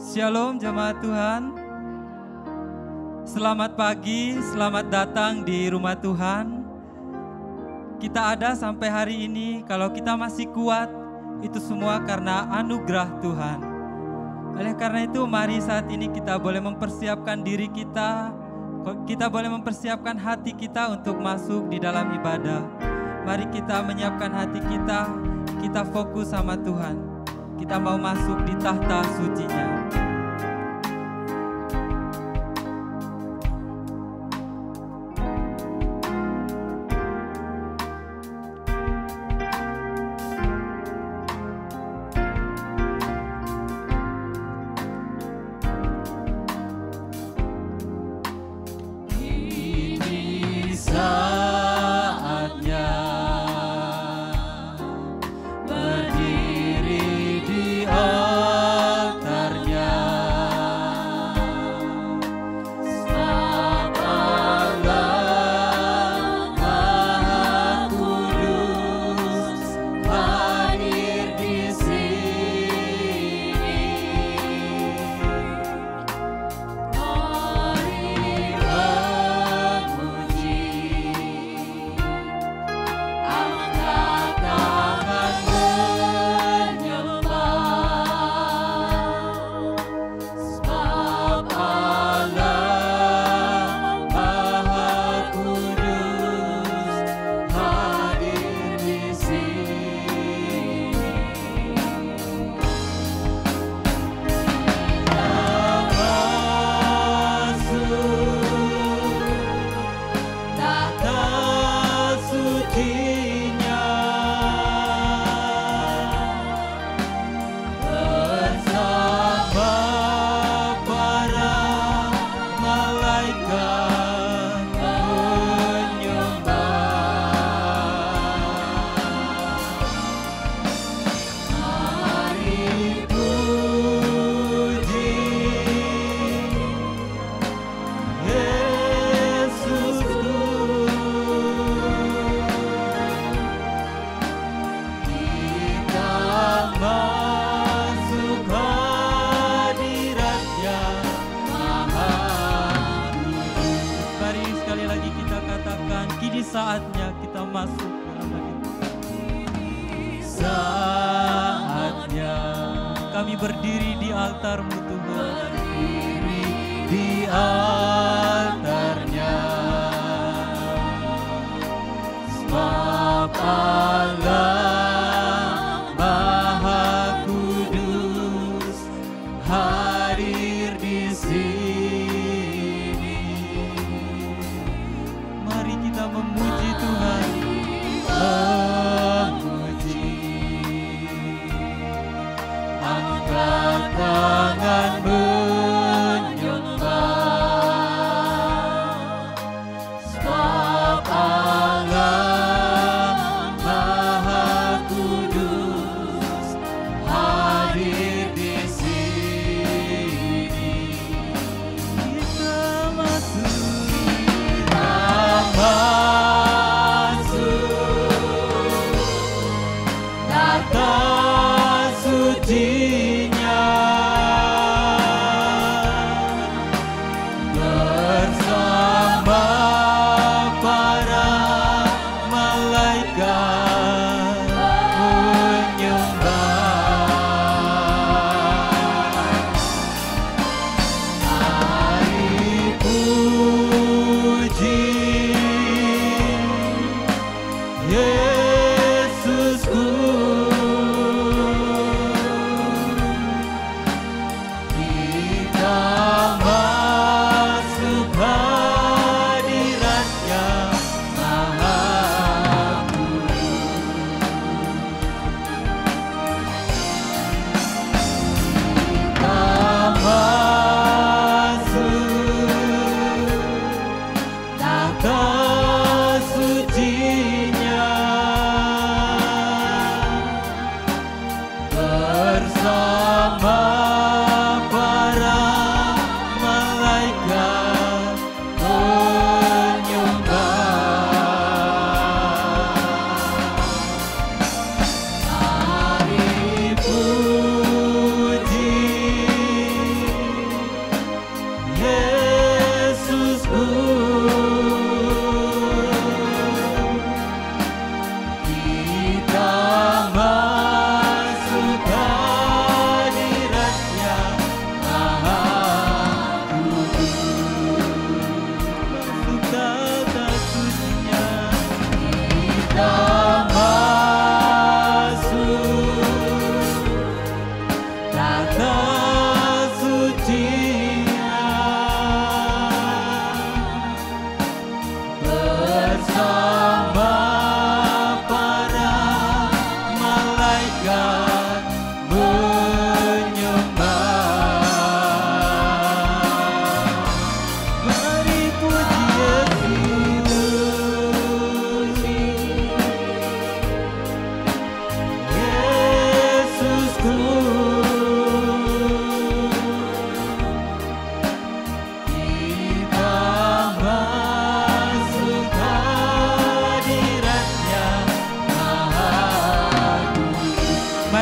Shalom jemaat Tuhan. Selamat pagi, selamat datang di rumah Tuhan. Kita ada sampai hari ini, kalau kita masih kuat, itu semua karena anugerah Tuhan. Oleh karena itu, mari saat ini kita boleh mempersiapkan diri kita, boleh mempersiapkan hati kita untuk masuk di dalam ibadah. Mari kita menyiapkan hati kita fokus sama Tuhan. Kita mau masuk di tahta suci-Nya. Saatnya kita masuk dalam hadirat. Saatnya kami berdiri di altar-Mu Tuhan. Berdiri di altar-Nya. Sebab Allah Maha Kudus hadir di sini. Mari kita memuji Tuhan, memuji, angkat tangan menyembah, sebab Allah Maha Kudus hadir di sini. Kita masuk. Tahta suci-Nya bersama para malaikat menyembah. Mari puji Yesusku.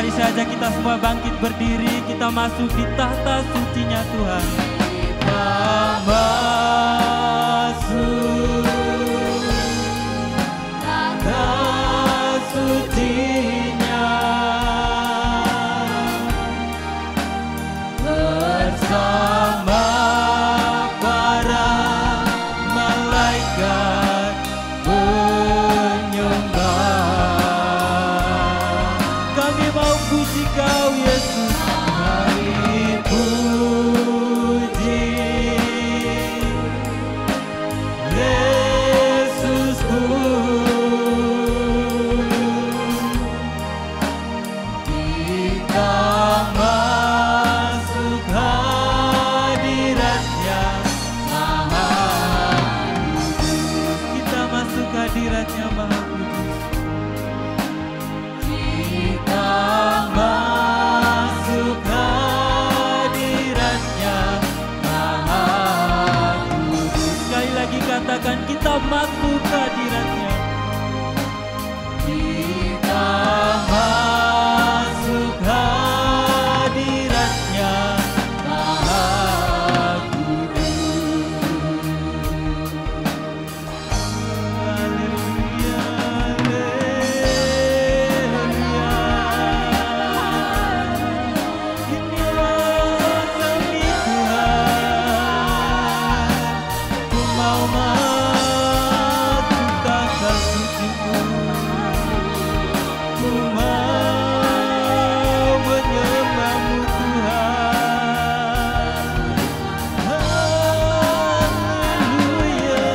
Mari saja kita semua bangkit berdiri, kita masuk di tahta sucinya Tuhan. Kita masuk tahta sucinya bersama para malaikat penyembah. Kami mau puji Kau Yesus, kami puji Yesusku. Kita masuk hadiratnya Maha Kudus. Kita masuk hadiratnya Maha Kudus. Kita masuk hadiratnya Maha Kudus. Sekali lagi katakan, kita masuk hadiratnya. Kita masuk hadiratnya Maha Kudus. Haleluya, haleluya. Inilah kami Tuhan, ku mau masuk tahta suci-Mu, ku mau menyembah-Mu Tuhan. Haleluya,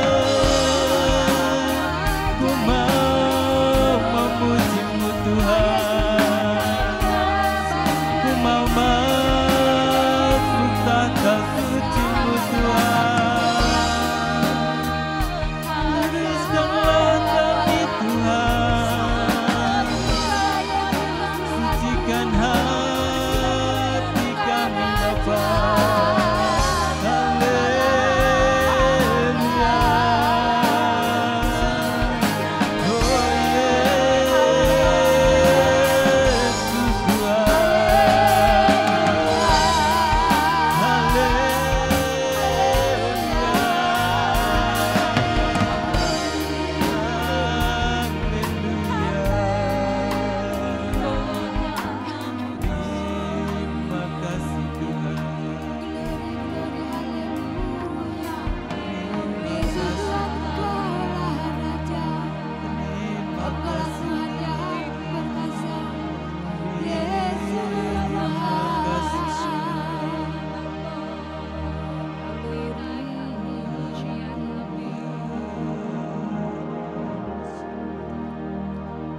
ku mau memuji-Mu Tuhan, ku mau masuk tahta suci-Mu Tuhan. Tuliskanlah kami Tuhan, sucikan hati kami Bapa. Haleluya, oh Yesus Tuhan. Terima kasih Tuhan. Terima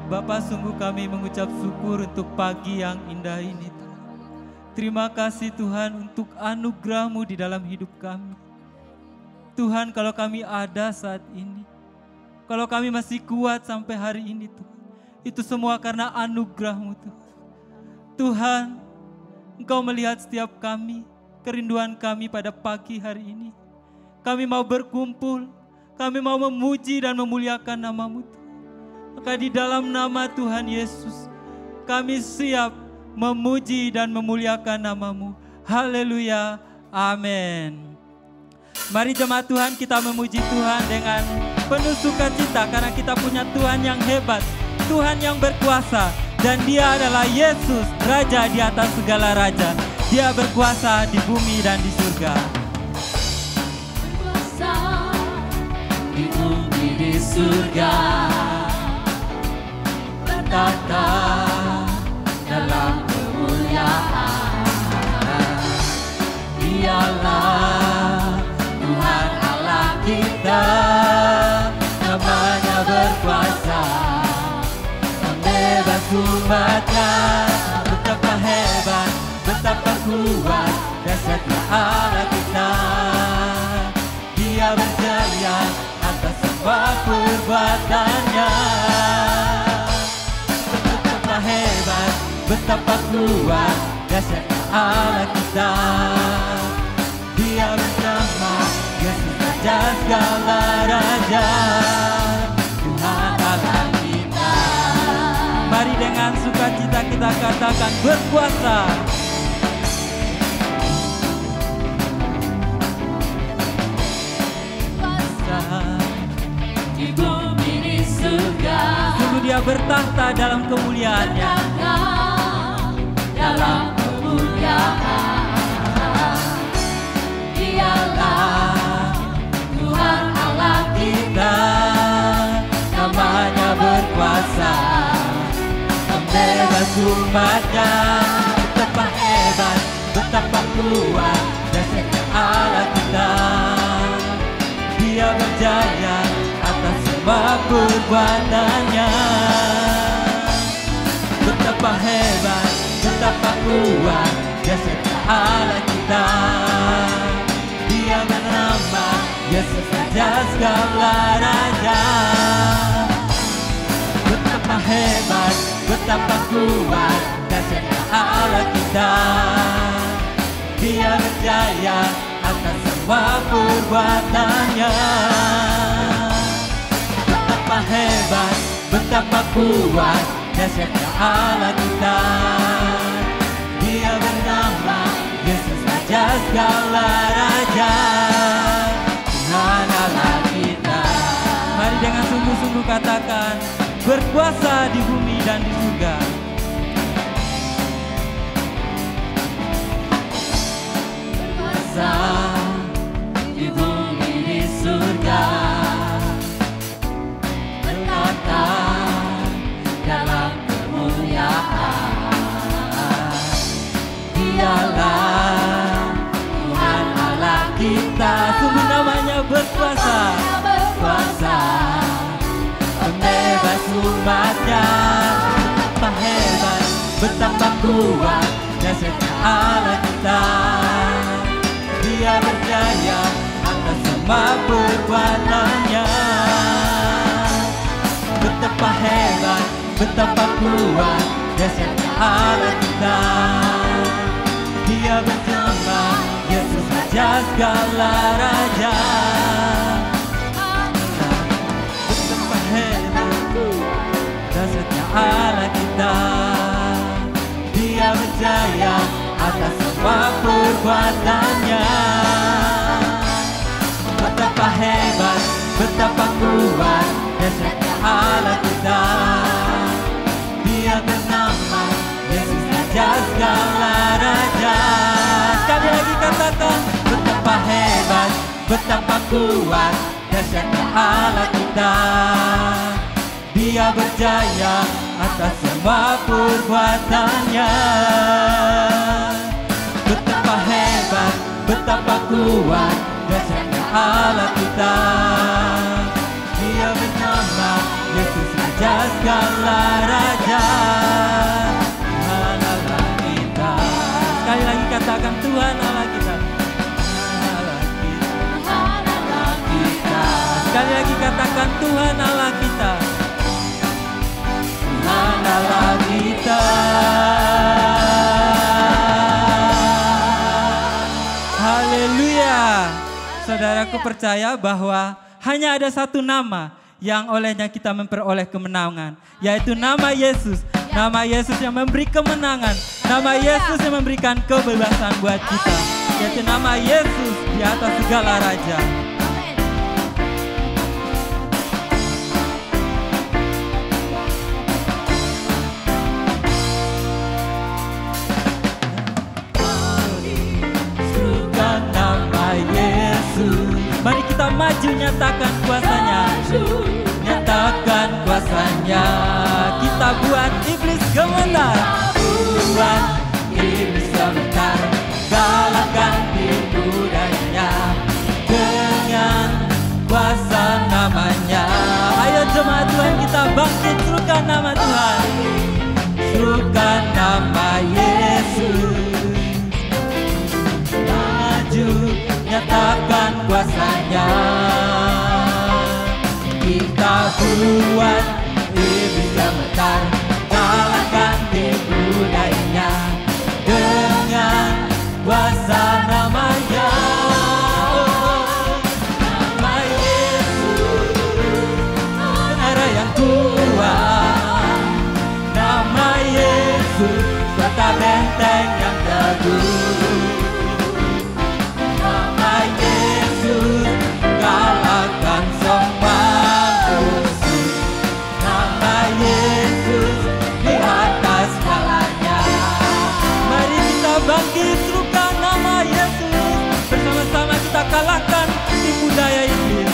Bapa, sungguh kami mengucap syukur untuk pagi yang indah ini Tuhan. Terima kasih Tuhan untuk anugerah-Mu di dalam hidup kami. Tuhan, kalau kami ada saat ini, kalau kami masih kuat sampai hari ini Tuhan, itu semua karena anugerah-Mu Tuhan. Tuhan, Engkau melihat setiap kami, kerinduan kami pada pagi hari ini. Kami mau berkumpul, kami mau memuji dan memuliakan nama-Mu Tuhan. Maka di dalam nama Tuhan Yesus, kami siap memuji dan memuliakan nama-Mu. Haleluya, amin. Mari jemaat Tuhan, kita memuji Tuhan dengan penuh sukacita karena kita punya Tuhan yang hebat, Tuhan yang berkuasa, dan Dia adalah Yesus, Raja di atas segala raja. Dia berkuasa di bumi dan di surga. Berkuasa di bumi di surga, bertata dalam kemuliaan. Dialah Tuhan Allah kita, namanya berkuasa, membebas umatnya. Betapa hebat, betapa kuat dasarnya Allah kita. Dia berjaya atas semua perbuatannya. Betapa hebat, betapa kuat dasarnya Allah kita. Dia bersama Yesus Raja segala raja, Tuhan Allah kita. Mari dengan sukacita kita katakan berkuasa. Di bumi di surga, Sungguh Dia bertahta dalam kemuliaannya. dalam kemuliaan. Dialah Tuhan Allah kita, namanya berkuasa, membebas umatnya. Betapa hebat, betapa kuat dasarnya Allah kita. Dia berjaya atas semua perbuatannya. Betapa hebat, betapa kuat dasarnya Allah kita. Dia bernama Yesus Raja segala Raja. Betapa hebat, betapa kuat dasarnya Allah kita. Dia berjaya atas semua perbuatannya. Betapa hebat, betapa kuat dasarnya Allah kita. Dia bernama Yesus Raja segala Raja, Tuhan Allah kita. Mari dengan sungguh-sungguh katakan berkuasa di bumi dan di surga. Berkuasa di bumi di surga, berkata dalam kemuliaan. Dialah Tuhan Allah kita. Sungguh namanya berkuasa. Berkuasa, membebas umatnya. Betapa hebat, betapa kuat dasarnya Allah kita. Dia berjaya atas semua perbuatannya. Betapa hebat, betapa kuat dasarnya Allah kita. Dia bernama Yesus Raja segala Raja. Betapa hebat dasarnya Allah kita. Dia berjaya atas semua perbuatannya. Betapa hebat, betapa kuat dasarnya Allah kita. Dia bernama Yesus Raja segala Raja. Sekali lagi katakan Betapa hebat, betapa kuat dasarnya Allah kita. Dia berjaya atas semua perbuatannya. Betapa hebat, betapa kuat dasarnya Allah kita. Dia bernama Yesus Raja segala Raja, Tuhan Allah kita. sekali lagi katakan Tuhan Allah kita. Sekali lagi katakan Tuhan Allah kita. Tuhan Allah kita. Haleluya. Saudaraku percaya bahwa hanya ada satu nama yang olehnya kita memperoleh kemenangan, yaitu nama Yesus. Nama Yesus yang memberi kemenangan, nama Yesus yang memberikan kebebasan buat kita, yaitu nama Yesus di atas segala raja. Serukan nama Yesus. Mari kita maju nyatakan kuasanya. Nyatakan kuasanya. Kita buat iblis gemetar. Buat iblis gemetar. Galakkan tipu dayanya dengan kuasa namanya. Ayo jemaat Tuhan kita bangkit, serukan nama Tuhan. Serukan nama Yesus. Maju nyatakan kuasanya. Kita buat iblis gemetar. Galakkan tipu dayanya dengan kuasa namanya. Nama Yesus, darah yang kuat. Yesus, kota benteng yang teguh. Nama Yesus kalahkan semua musuh. Nama Yesus di atas segalanya. Mari kita bangkit serukan nama Yesus. Bersama-sama kita kalahkan tipu daya iblis.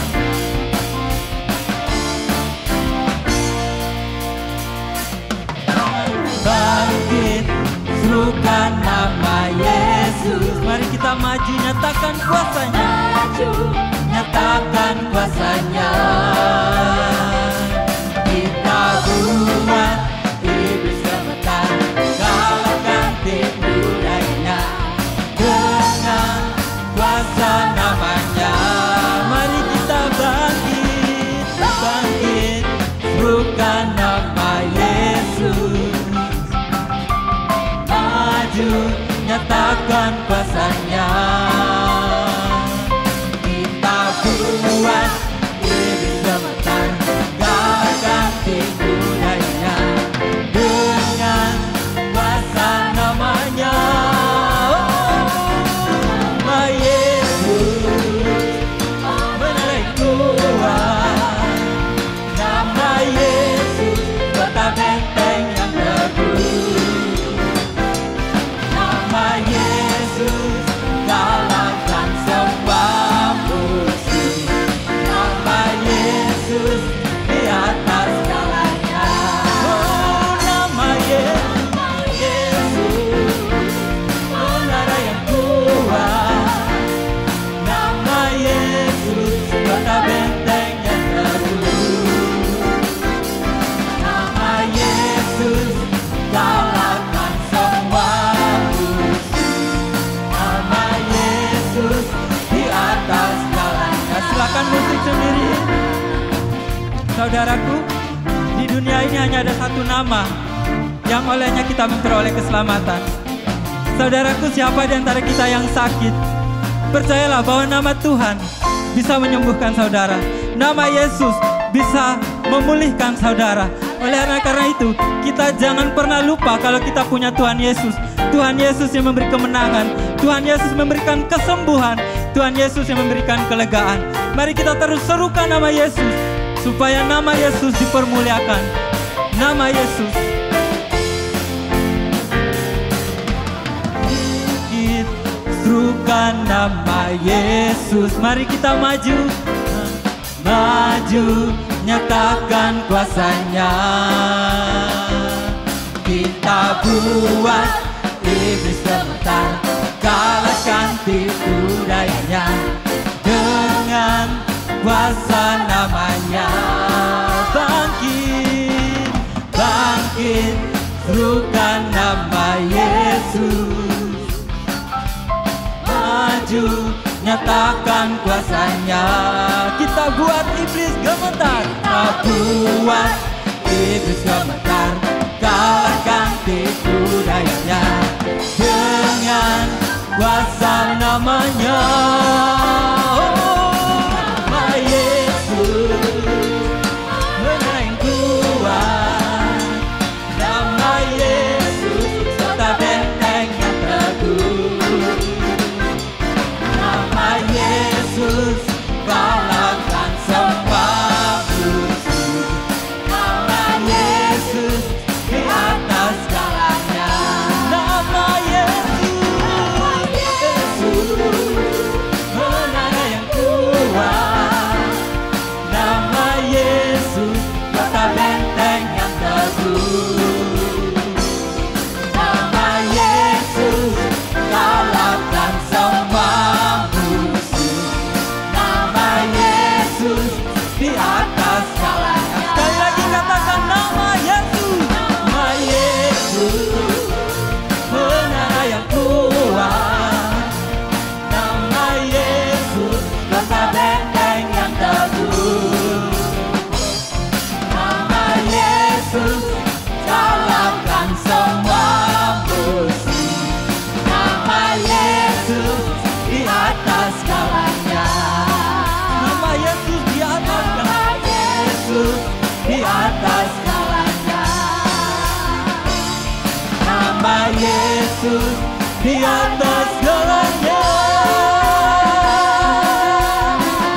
Bangkit, serukan nama Yesus. Mari kita maju nyatakan kuasanya. Nyatakan kuasanya. Kita buat iblis gemetar, kalahkan tipu dayanya dengan kuasa namanya. Mari kita bangkit, Bangkit, serukan nama Yesus. Maju, nyatakan kuasanya. Kita buat iblis gemetar, kalahkan tipu dayanya dengan kuasa namanya. Nama Yesus benar kuat. Nama Yesus kota benteng yang teguh. Nama Yesus kalahkan semua musuh. Nama Yesus di atas segalanya. oh nama Yesus menara yang kuat. Nama Yesus kota benteng yang teguh. Nama Yesus kalahkan semua musuh. Nama Yesus di atas segalanya. Silakan musik sendiri. Saudaraku, di dunia ini hanya ada satu nama yang olehnya kita memperoleh keselamatan. Saudaraku, siapa di antara kita yang sakit? Percayalah bahwa nama Tuhan bisa menyembuhkan saudara. Nama Yesus bisa memulihkan saudara. Oleh karena itu, kita jangan pernah lupa kalau kita punya Tuhan Yesus. Tuhan Yesus yang memberi kemenangan. Tuhan Yesus memberikan kesembuhan. Tuhan Yesus yang memberikan kelegaan. Mari kita terus serukan nama Yesus, supaya nama Yesus dipermuliakan. Nama Yesus. Serukan nama Yesus. Mari kita maju. Maju, nyatakan kuasanya. Kita buat iblis gemetar, kalahkan tipu dayanya dengan kuasa namanya. Bangkit, bangkit, serukan nama Yesus. Maju, nyatakan kuasanya. Kita buat iblis gemetar. Kita buat iblis gemetar, kalahkan tipu dayanya dengan kuasa namanya. Nama Yesus benar yang kuat. Nama Yesus kota benteng yang teguh. Nama Yesus kalahkan semua musuh. Nama Yesus di atas segalanya. Nama Yesus menara Yesus di atas segalanya.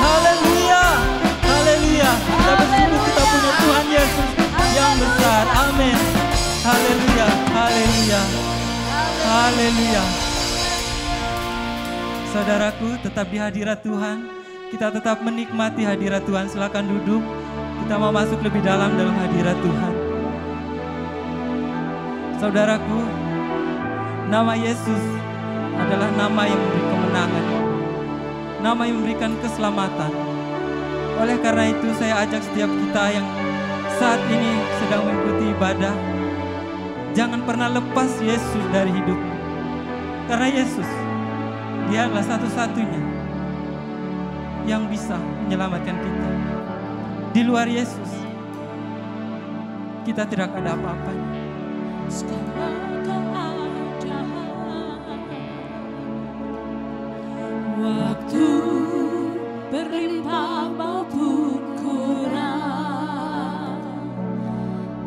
Haleluya, haleluya. Kita bersyukur kita punya Tuhan Yesus yang besar. Amin. Haleluya, haleluya, haleluya. Saudaraku, tetap di hadirat Tuhan. Kita tetap menikmati hadirat Tuhan. Silakan duduk. Kita mau masuk lebih dalam hadirat Tuhan. Saudaraku, nama Yesus adalah nama yang memberi kemenangan, nama yang memberikan keselamatan. Oleh karena itu saya ajak setiap kita yang saat ini sedang mengikuti ibadah, jangan pernah lepas Yesus dari hidupmu. Karena Yesus, Dia adalah satu-satunya yang bisa menyelamatkan kita. Di luar Yesus, kita tidak ada apa-apanya. Segala keadaan, waktu berlimpah maupun kurang,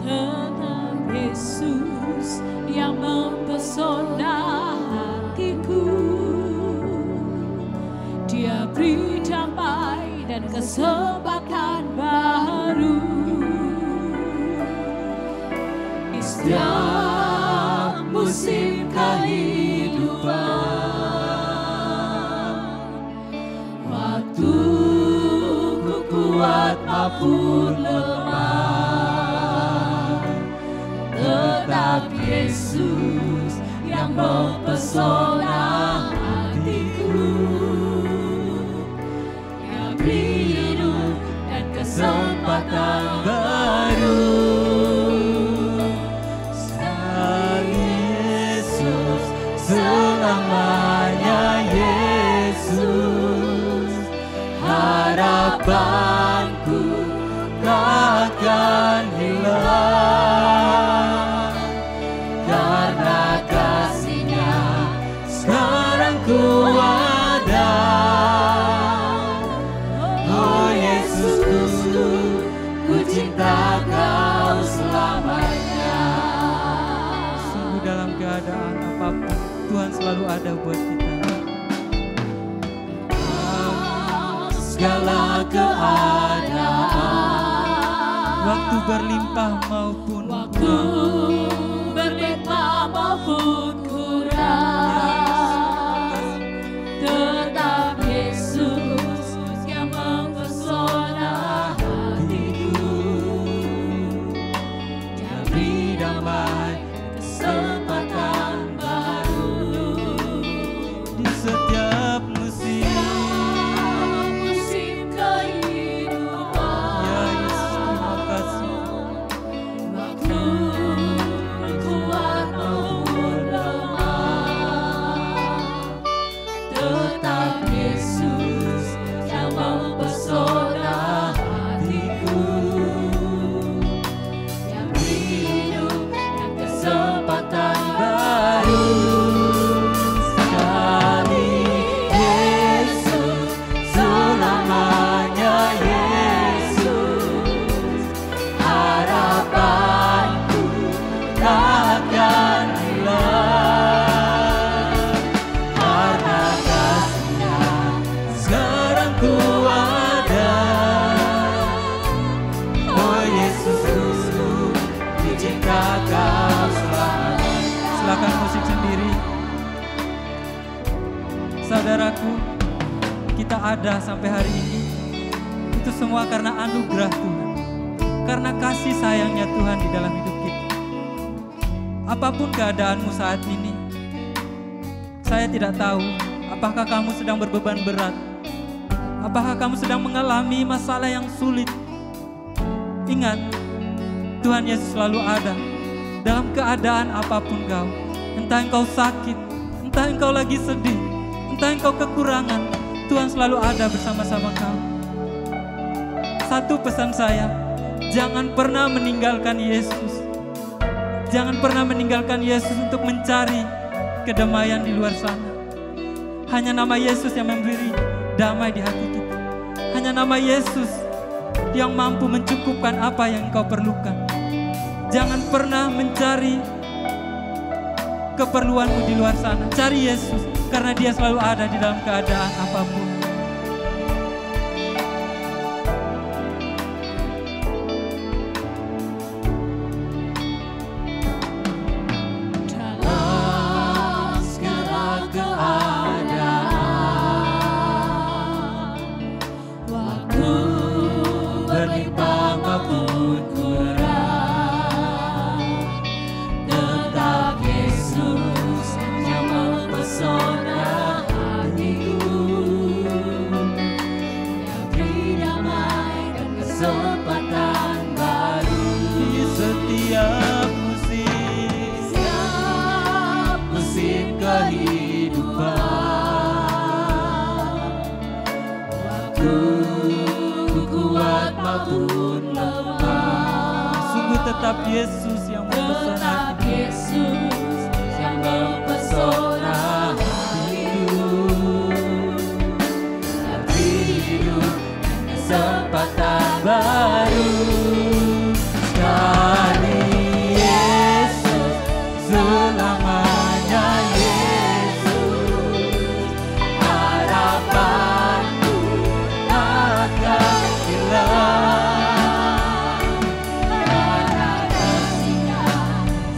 tetap Yesus yang mempesona hatiku. Dia beri damai dan kesempatan baru. Setiap musim kehidupan, waktu ku kuat maupun lemah, tetap Yesus yang mempesona hatiku. Dia beri hidup dan kesempatan baru. Selamanya Yesus, harapanku takkan hilang, karena kasih-Nya sekarang ku ada. Oh Yesusku, ku cinta Kau selamanya. Sungguh dalam keadaan apapun, Tuhan selalu ada buat kita. Segala keadaan, Waktu berlimpah maupun waktu berlimpah maupun kurang, tetap Yesus yang mempesona hatiku. Dia beri damai, kesempatan baru. di setiap musim. Musim kehidupan, Ya Yesus, terima kasih. waktu kuat maupun lemah, tetap Yesus yang mempesona hatiku. Yang beri hidup dan kesempatan baru. sekali Yesus, selamanya Yesus, harapanku takkan hilang, karena kasih-Nya sekarang ku ada. Oh Yesusku, ku cinta Kau selamanya. Silakan musik sendiri. Saudaraku, kita ada sampai hari ini, itu semua karena anugerah Tuhan, karena kasih sayangnya Tuhan di dalam hidup kita. Apapun keadaanmu saat ini, saya tidak tahu apakah kamu sedang berbeban berat, apakah kamu sedang mengalami masalah yang sulit. Ingat, Tuhan Yesus selalu ada dalam keadaan apapun kau. Entah engkau sakit, entah engkau lagi sedih, entah engkau kekurangan, Tuhan selalu ada bersama-sama kau. Satu pesan saya, jangan pernah meninggalkan Yesus. Jangan pernah meninggalkan Yesus untuk mencari kedamaian di luar sana. Hanya nama Yesus yang memberi damai di hati kita. Hanya nama Yesus yang mampu mencukupkan apa yang engkau perlukan. Jangan pernah mencari keperluanmu di luar sana. Cari Yesus, karena Dia selalu ada di dalam keadaan apapun. Dalam segala keadaan, waktu berlimpah maupun kurang, tetap Yesus yang mempesona hatiku, yang beri damai dan kesempatan baru di setiap musim kehidupan. Waktu kuat maupun lemah, Sungguh tetap Yesus yang mempesona. Tetap Yesus yang mempesona hatiku, yang hidup kesempatan baru. Sekali Yesus, selamanya Yesus, harapanku takkan hilang, karena kasih-Nya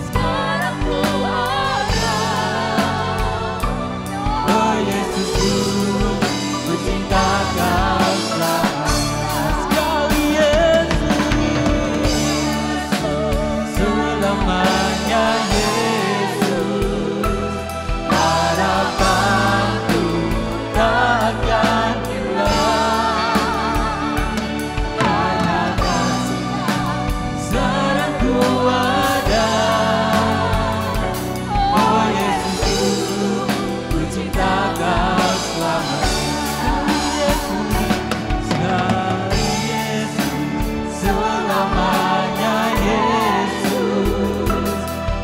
sekarang ku ada. Oh Yesusku, ku cinta Kau selamanya. Sekali Yesus, selamanya Yesus, harapanku takkan hilang, karena kasih-Nya sekarang ku ada. Oh Yesusku, ku cinta Kau selamanya. Sekali Yesus, selamanya Yesus,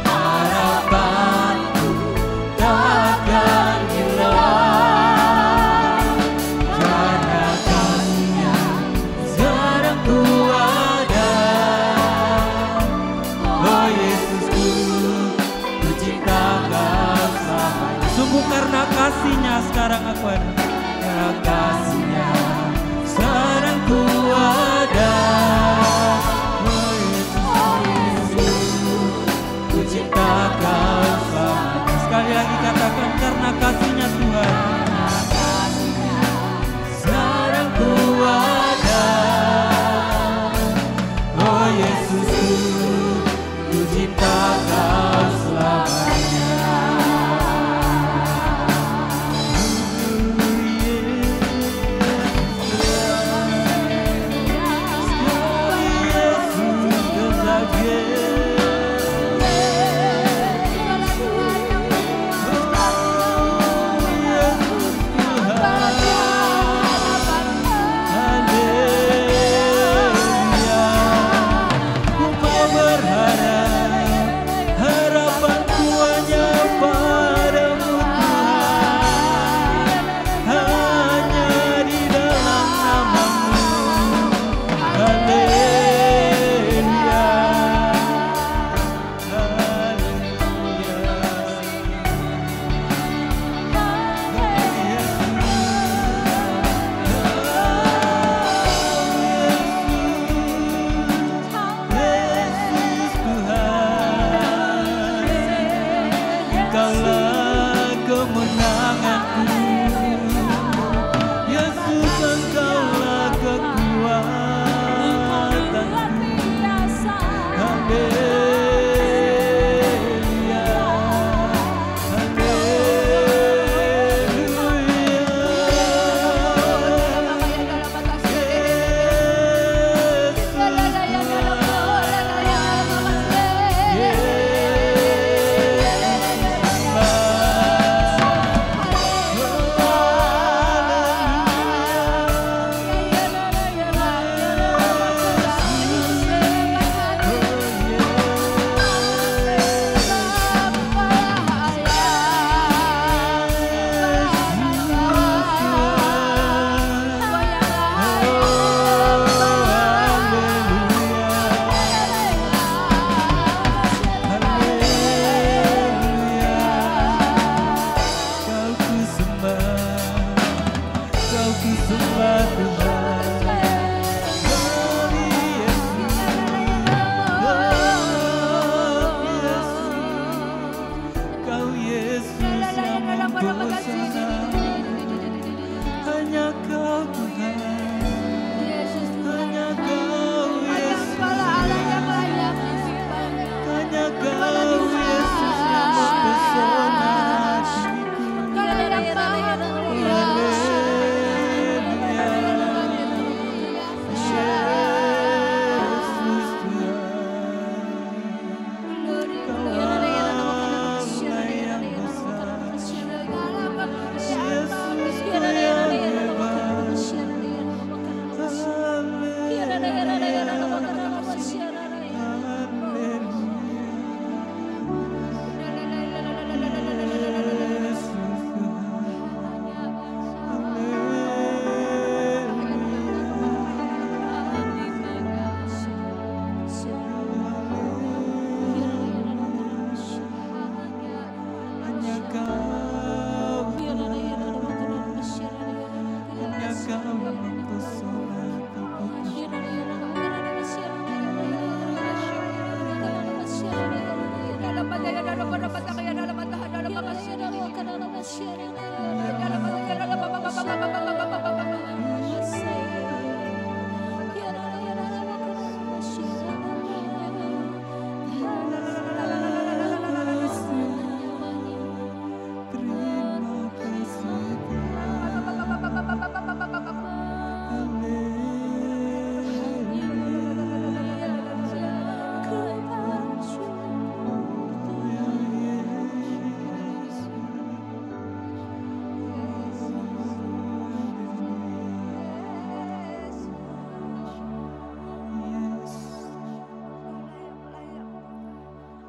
harapanku takkan hilang, karena kasih-Nya sekarang ku ada. Oh Yesusku, ku cinta Kau selamanya. Sungguh karena kasih-Nya sekarang aku ada. Karena kasih-Nya sekarang ku ada. Oh Yesus, ku cinta Kau selamanya. Sekali lagi katakan, karena kasih-Nya Tuhan. Sekarang ku ada. Oh Yesusku, ku cinta Kau selamanya.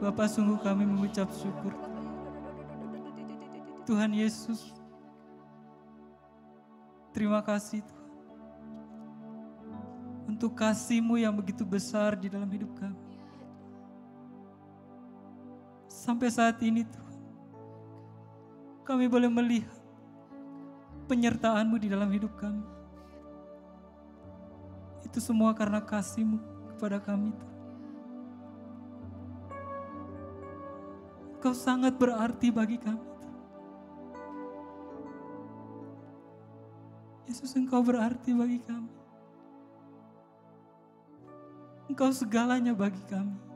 Bapa, sungguh kami mengucap syukur. Tuhan Yesus, terima kasih Tuhan untuk kasih-Mu yang begitu besar di dalam hidup kami. Sampai saat ini Tuhan, kami boleh melihat penyertaan-Mu di dalam hidup kami. Itu semua karena kasih-Mu kepada kami Tuhan. Engkau sangat berarti bagi kami. Yesus, Engkau berarti bagi kami. Engkau segalanya bagi kami.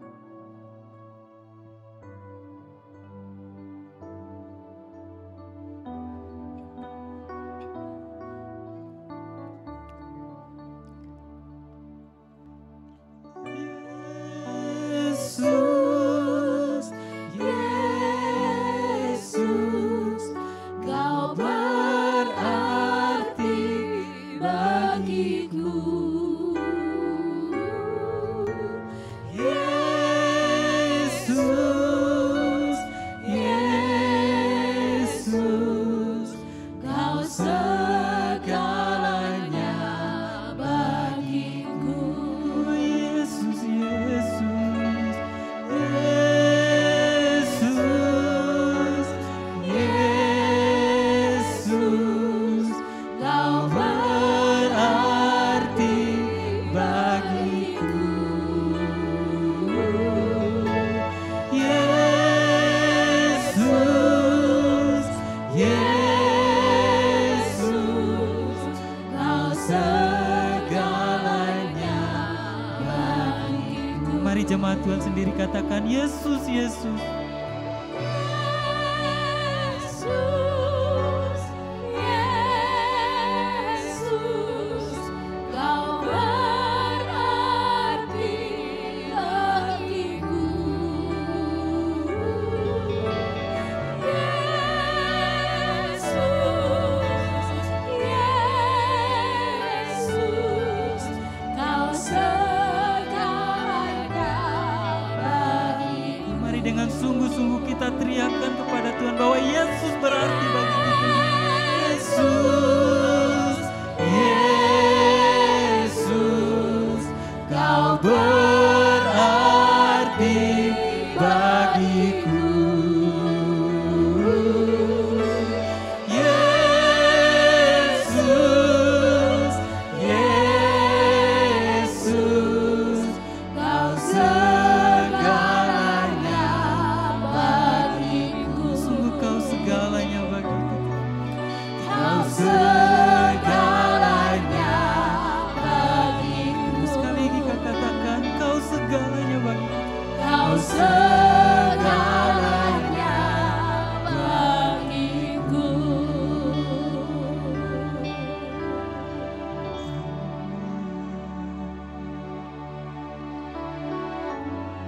Mari jemaat Tuhan sendiri katakan, Yesus, Yesus. Dengan sungguh-sungguh kita teriakkan kepada Tuhan bahwa Yesus berarti bagi kita. Yesus, Yesus, Kau berarti bagiku. Yesus, Yesus, Kau segalanya bagiku. Kau segalanya bagiku. Sekali lagi katakan, Kau segalanya bagiku. Kau segalanya bagiku.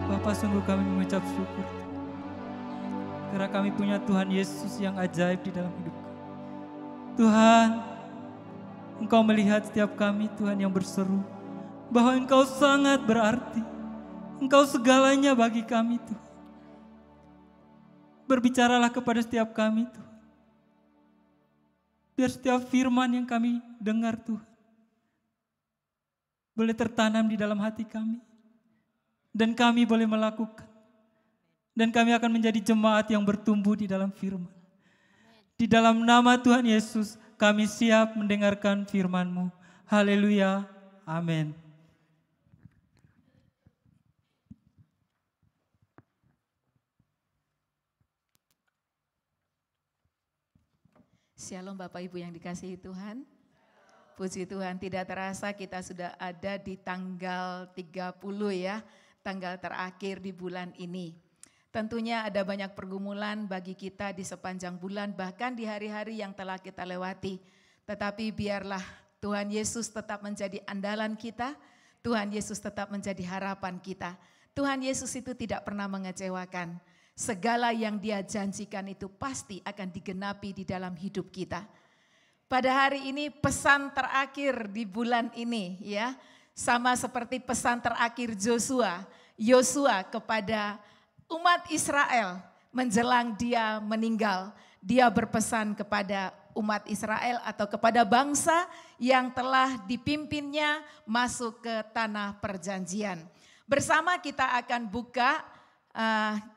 Bapa, sungguh kami mengucap syukur karena kami punya Tuhan Yesus yang ajaib di dalam hidup kami. Tuhan, Engkau melihat setiap kami, Tuhan, yang berseru bahwa Engkau sangat berarti. Engkau segalanya bagi kami, Tuhan. Berbicaralah kepada setiap kami, Tuhan. Biar setiap firman yang kami dengar, Tuhan, boleh tertanam di dalam hati kami. Dan kami boleh melakukan. Dan kami akan menjadi jemaat yang bertumbuh di dalam firman. Di dalam nama Tuhan Yesus, kami siap mendengarkan firman-Mu. Haleluya. Amin. Shalom Bapak Ibu yang dikasihi Tuhan. Puji Tuhan, tidak terasa kita sudah ada di tanggal 30 ya, tanggal terakhir di bulan ini. Tentunya ada banyak pergumulan bagi kita di sepanjang bulan, bahkan di hari-hari yang telah kita lewati. Tetapi biarlah Tuhan Yesus tetap menjadi andalan kita, Tuhan Yesus tetap menjadi harapan kita. Tuhan Yesus itu tidak pernah mengecewakan. Segala yang Dia janjikan itu pasti akan digenapi di dalam hidup kita. Pada hari ini pesan terakhir di bulan ini ya, sama seperti pesan terakhir Yosua kepada umat Israel menjelang dia meninggal, dia berpesan kepada umat Israel atau kepada bangsa yang telah dipimpinnya masuk ke tanah perjanjian. Bersama kita akan buka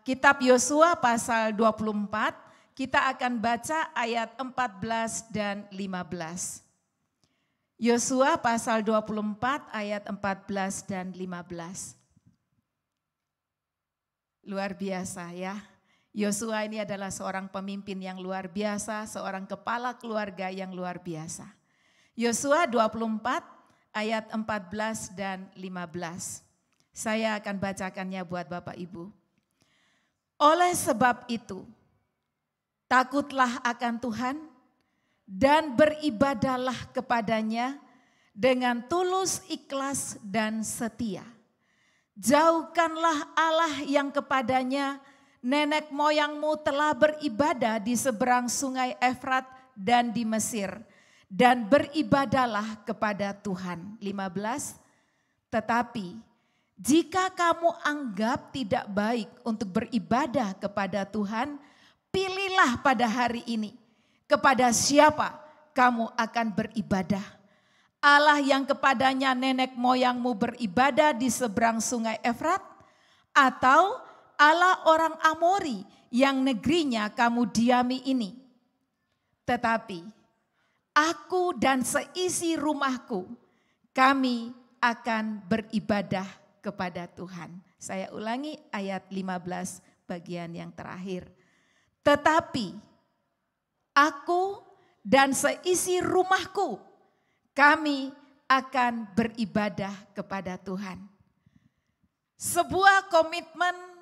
kitab Yosua pasal 24, kita akan baca ayat 14 dan 15. Yosua pasal 24 ayat 14 dan 15. Luar biasa ya. Yosua ini adalah seorang pemimpin yang luar biasa, seorang kepala keluarga yang luar biasa. Yosua 24 ayat 14 dan 15. Saya akan bacakannya buat Bapak Ibu. Oleh sebab itu, takutlah akan Tuhan dan beribadahlah kepadanya dengan tulus, ikhlas dan setia. Jauhkanlah Allah yang kepadanya nenek moyangmu telah beribadah di seberang sungai Efrat dan di Mesir. Dan beribadahlah kepada Tuhan. 15. Tetapi jika kamu anggap tidak baik untuk beribadah kepada Tuhan, pilihlah pada hari ini kepada siapa kamu akan beribadah. Allah yang kepadanya nenek moyangmu beribadah di seberang sungai Efrat, atau Allah orang Amori yang negerinya kamu diami ini. Tetapi aku dan seisi rumahku, kami akan beribadah kepada Tuhan. Saya ulangi ayat 15 bagian yang terakhir. Tetapi aku dan seisi rumahku, kami akan beribadah kepada Tuhan. Sebuah komitmen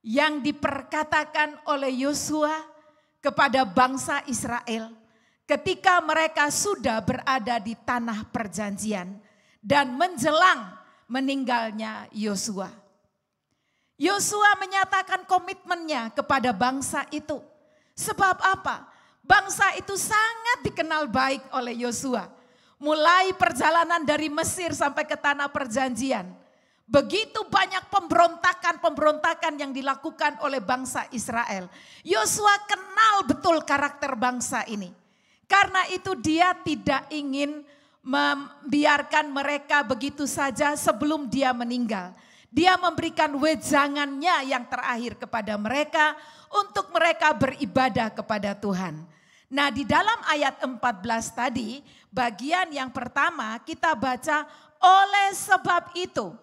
yang diperkatakan oleh Yosua kepada bangsa Israel ketika mereka sudah berada di tanah perjanjian dan menjelang meninggalnya Yosua. Yosua menyatakan komitmennya kepada bangsa itu. Sebab apa? Bangsa itu sangat dikenal baik oleh Yosua. Mulai perjalanan dari Mesir sampai ke tanah perjanjian. Begitu banyak pemberontakan yang dilakukan oleh bangsa Israel. Yosua kenal betul karakter bangsa ini. Karena itu dia tidak ingin membiarkan mereka begitu saja sebelum dia meninggal. Dia memberikan wejangannya yang terakhir kepada mereka untuk mereka beribadah kepada Tuhan. Nah, di dalam ayat 14 tadi, bagian yang pertama kita baca oleh sebab itu.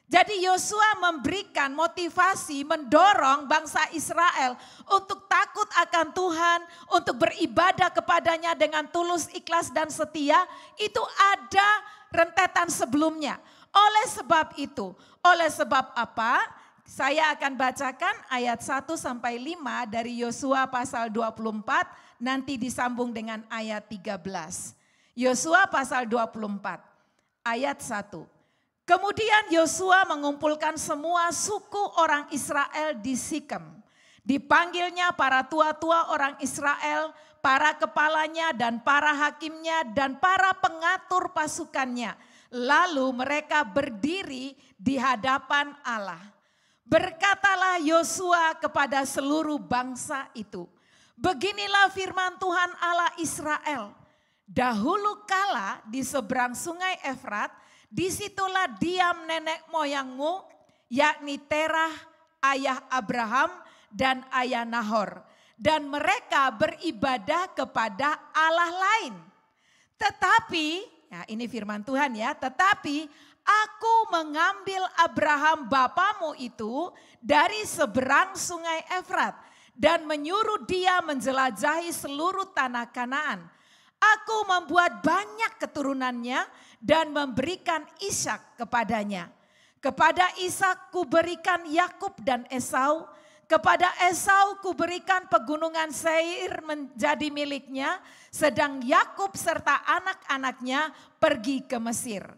Jadi Yosua memberikan motivasi, mendorong bangsa Israel untuk takut akan Tuhan, untuk beribadah kepadanya dengan tulus, ikhlas dan setia. Itu ada rentetan sebelumnya. Oleh sebab itu, oleh sebab apa? Saya akan bacakan ayat 1 sampai 5 dari Yosua pasal 24, nanti disambung dengan ayat 13. Yosua pasal 24, ayat 1. Kemudian Yosua mengumpulkan semua suku orang Israel di Sikem. Dipanggilnya para tua-tua orang Israel, para kepalanya dan para hakimnya dan para pengatur pasukannya. Lalu mereka berdiri di hadapan Allah. Berkatalah Yosua kepada seluruh bangsa itu, beginilah firman Tuhan Allah Israel. Dahulu kala di seberang sungai Efrat, disitulah diam nenek moyangmu, yakni Terah, ayah Abraham dan ayah Nahor. Dan mereka beribadah kepada Allah lain. Tetapi, ya ini firman Tuhan ya, tetapi aku mengambil Abraham bapamu itu dari seberang sungai Efrat dan menyuruh dia menjelajahi seluruh tanah Kanaan. Aku membuat banyak keturunannya dan memberikan Ishak kepadanya. Kepada Ishak kuberikan Yakub dan Esau. Kepada Esau kuberikan pegunungan Seir menjadi miliknya. Sedang Yakub serta anak-anaknya pergi ke Mesir.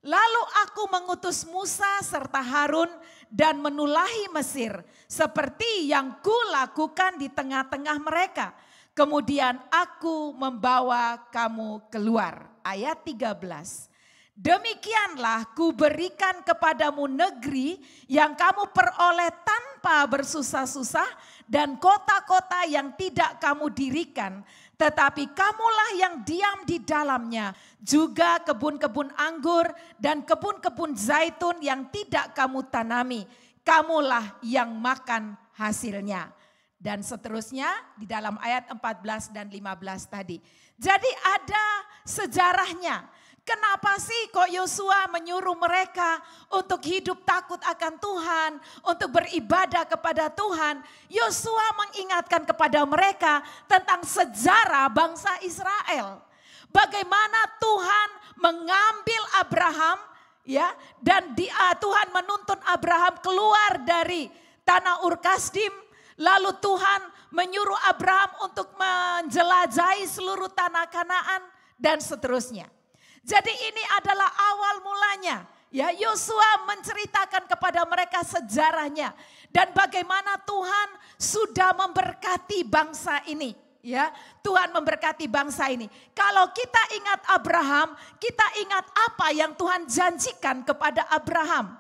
Lalu aku mengutus Musa serta Harun dan menulahi Mesir. Seperti yang kulakukan di tengah-tengah mereka. Kemudian aku membawa kamu keluar. Ayat 13. Demikianlah kuberikan kepadamu negeri yang kamu peroleh tanpa tanpa bersusah-susah dan kota-kota yang tidak kamu dirikan, tetapi kamulah yang diam di dalamnya, juga kebun-kebun anggur dan kebun-kebun zaitun yang tidak kamu tanami, kamulah yang makan hasilnya. Dan seterusnya di dalam ayat 14 dan 15 tadi. Jadi ada sejarahnya. Kenapa sih kok Yosua menyuruh mereka untuk hidup takut akan Tuhan, untuk beribadah kepada Tuhan? Yosua mengingatkan kepada mereka tentang sejarah bangsa Israel. Bagaimana Tuhan mengambil Abraham, ya, dan Tuhan menuntun Abraham keluar dari tanah Ur Kasdim, lalu Tuhan menyuruh Abraham untuk menjelajahi seluruh tanah Kanaan dan seterusnya. Jadi ini adalah awal mulanya. Ya, Yosua menceritakan kepada mereka sejarahnya dan bagaimana Tuhan sudah memberkati bangsa ini. Ya, Tuhan memberkati bangsa ini. Kalau kita ingat Abraham, kita ingat apa yang Tuhan janjikan kepada Abraham.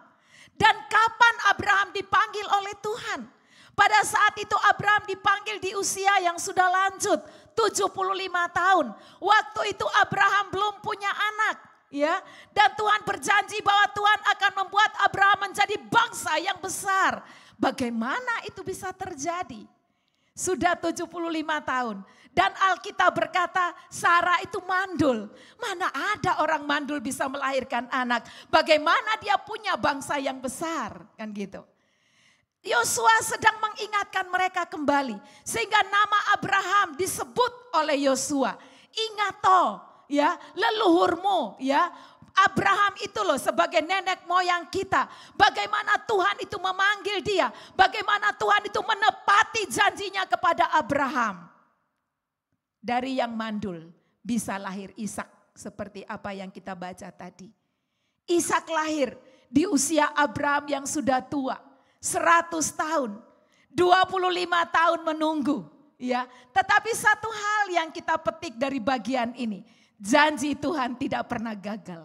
Dan kapan Abraham dipanggil oleh Tuhan? Pada saat itu Abraham dipanggil di usia yang sudah lanjut, 75 tahun. Waktu itu Abraham belum punya anak, ya. Dan Tuhan berjanji bahwa Tuhan akan membuat Abraham menjadi bangsa yang besar. Bagaimana itu bisa terjadi? Sudah 75 tahun. Dan Alkitab berkata Sarah itu mandul. Mana ada orang mandul bisa melahirkan anak? Bagaimana dia punya bangsa yang besar? Kan gitu. Yosua sedang mengingatkan mereka kembali. Sehingga nama Abraham disebut oleh Yosua. Ingat toh, ya, leluhurmu, ya. Abraham itu loh sebagai nenek moyang kita. Bagaimana Tuhan itu memanggil dia. Bagaimana Tuhan itu menepati janjinya kepada Abraham. Dari yang mandul bisa lahir Ishak. Seperti apa yang kita baca tadi. Ishak lahir di usia Abraham yang sudah tua. 100 tahun, 25 tahun menunggu, ya. Tetapi satu hal yang kita petik dari bagian ini, janji Tuhan tidak pernah gagal.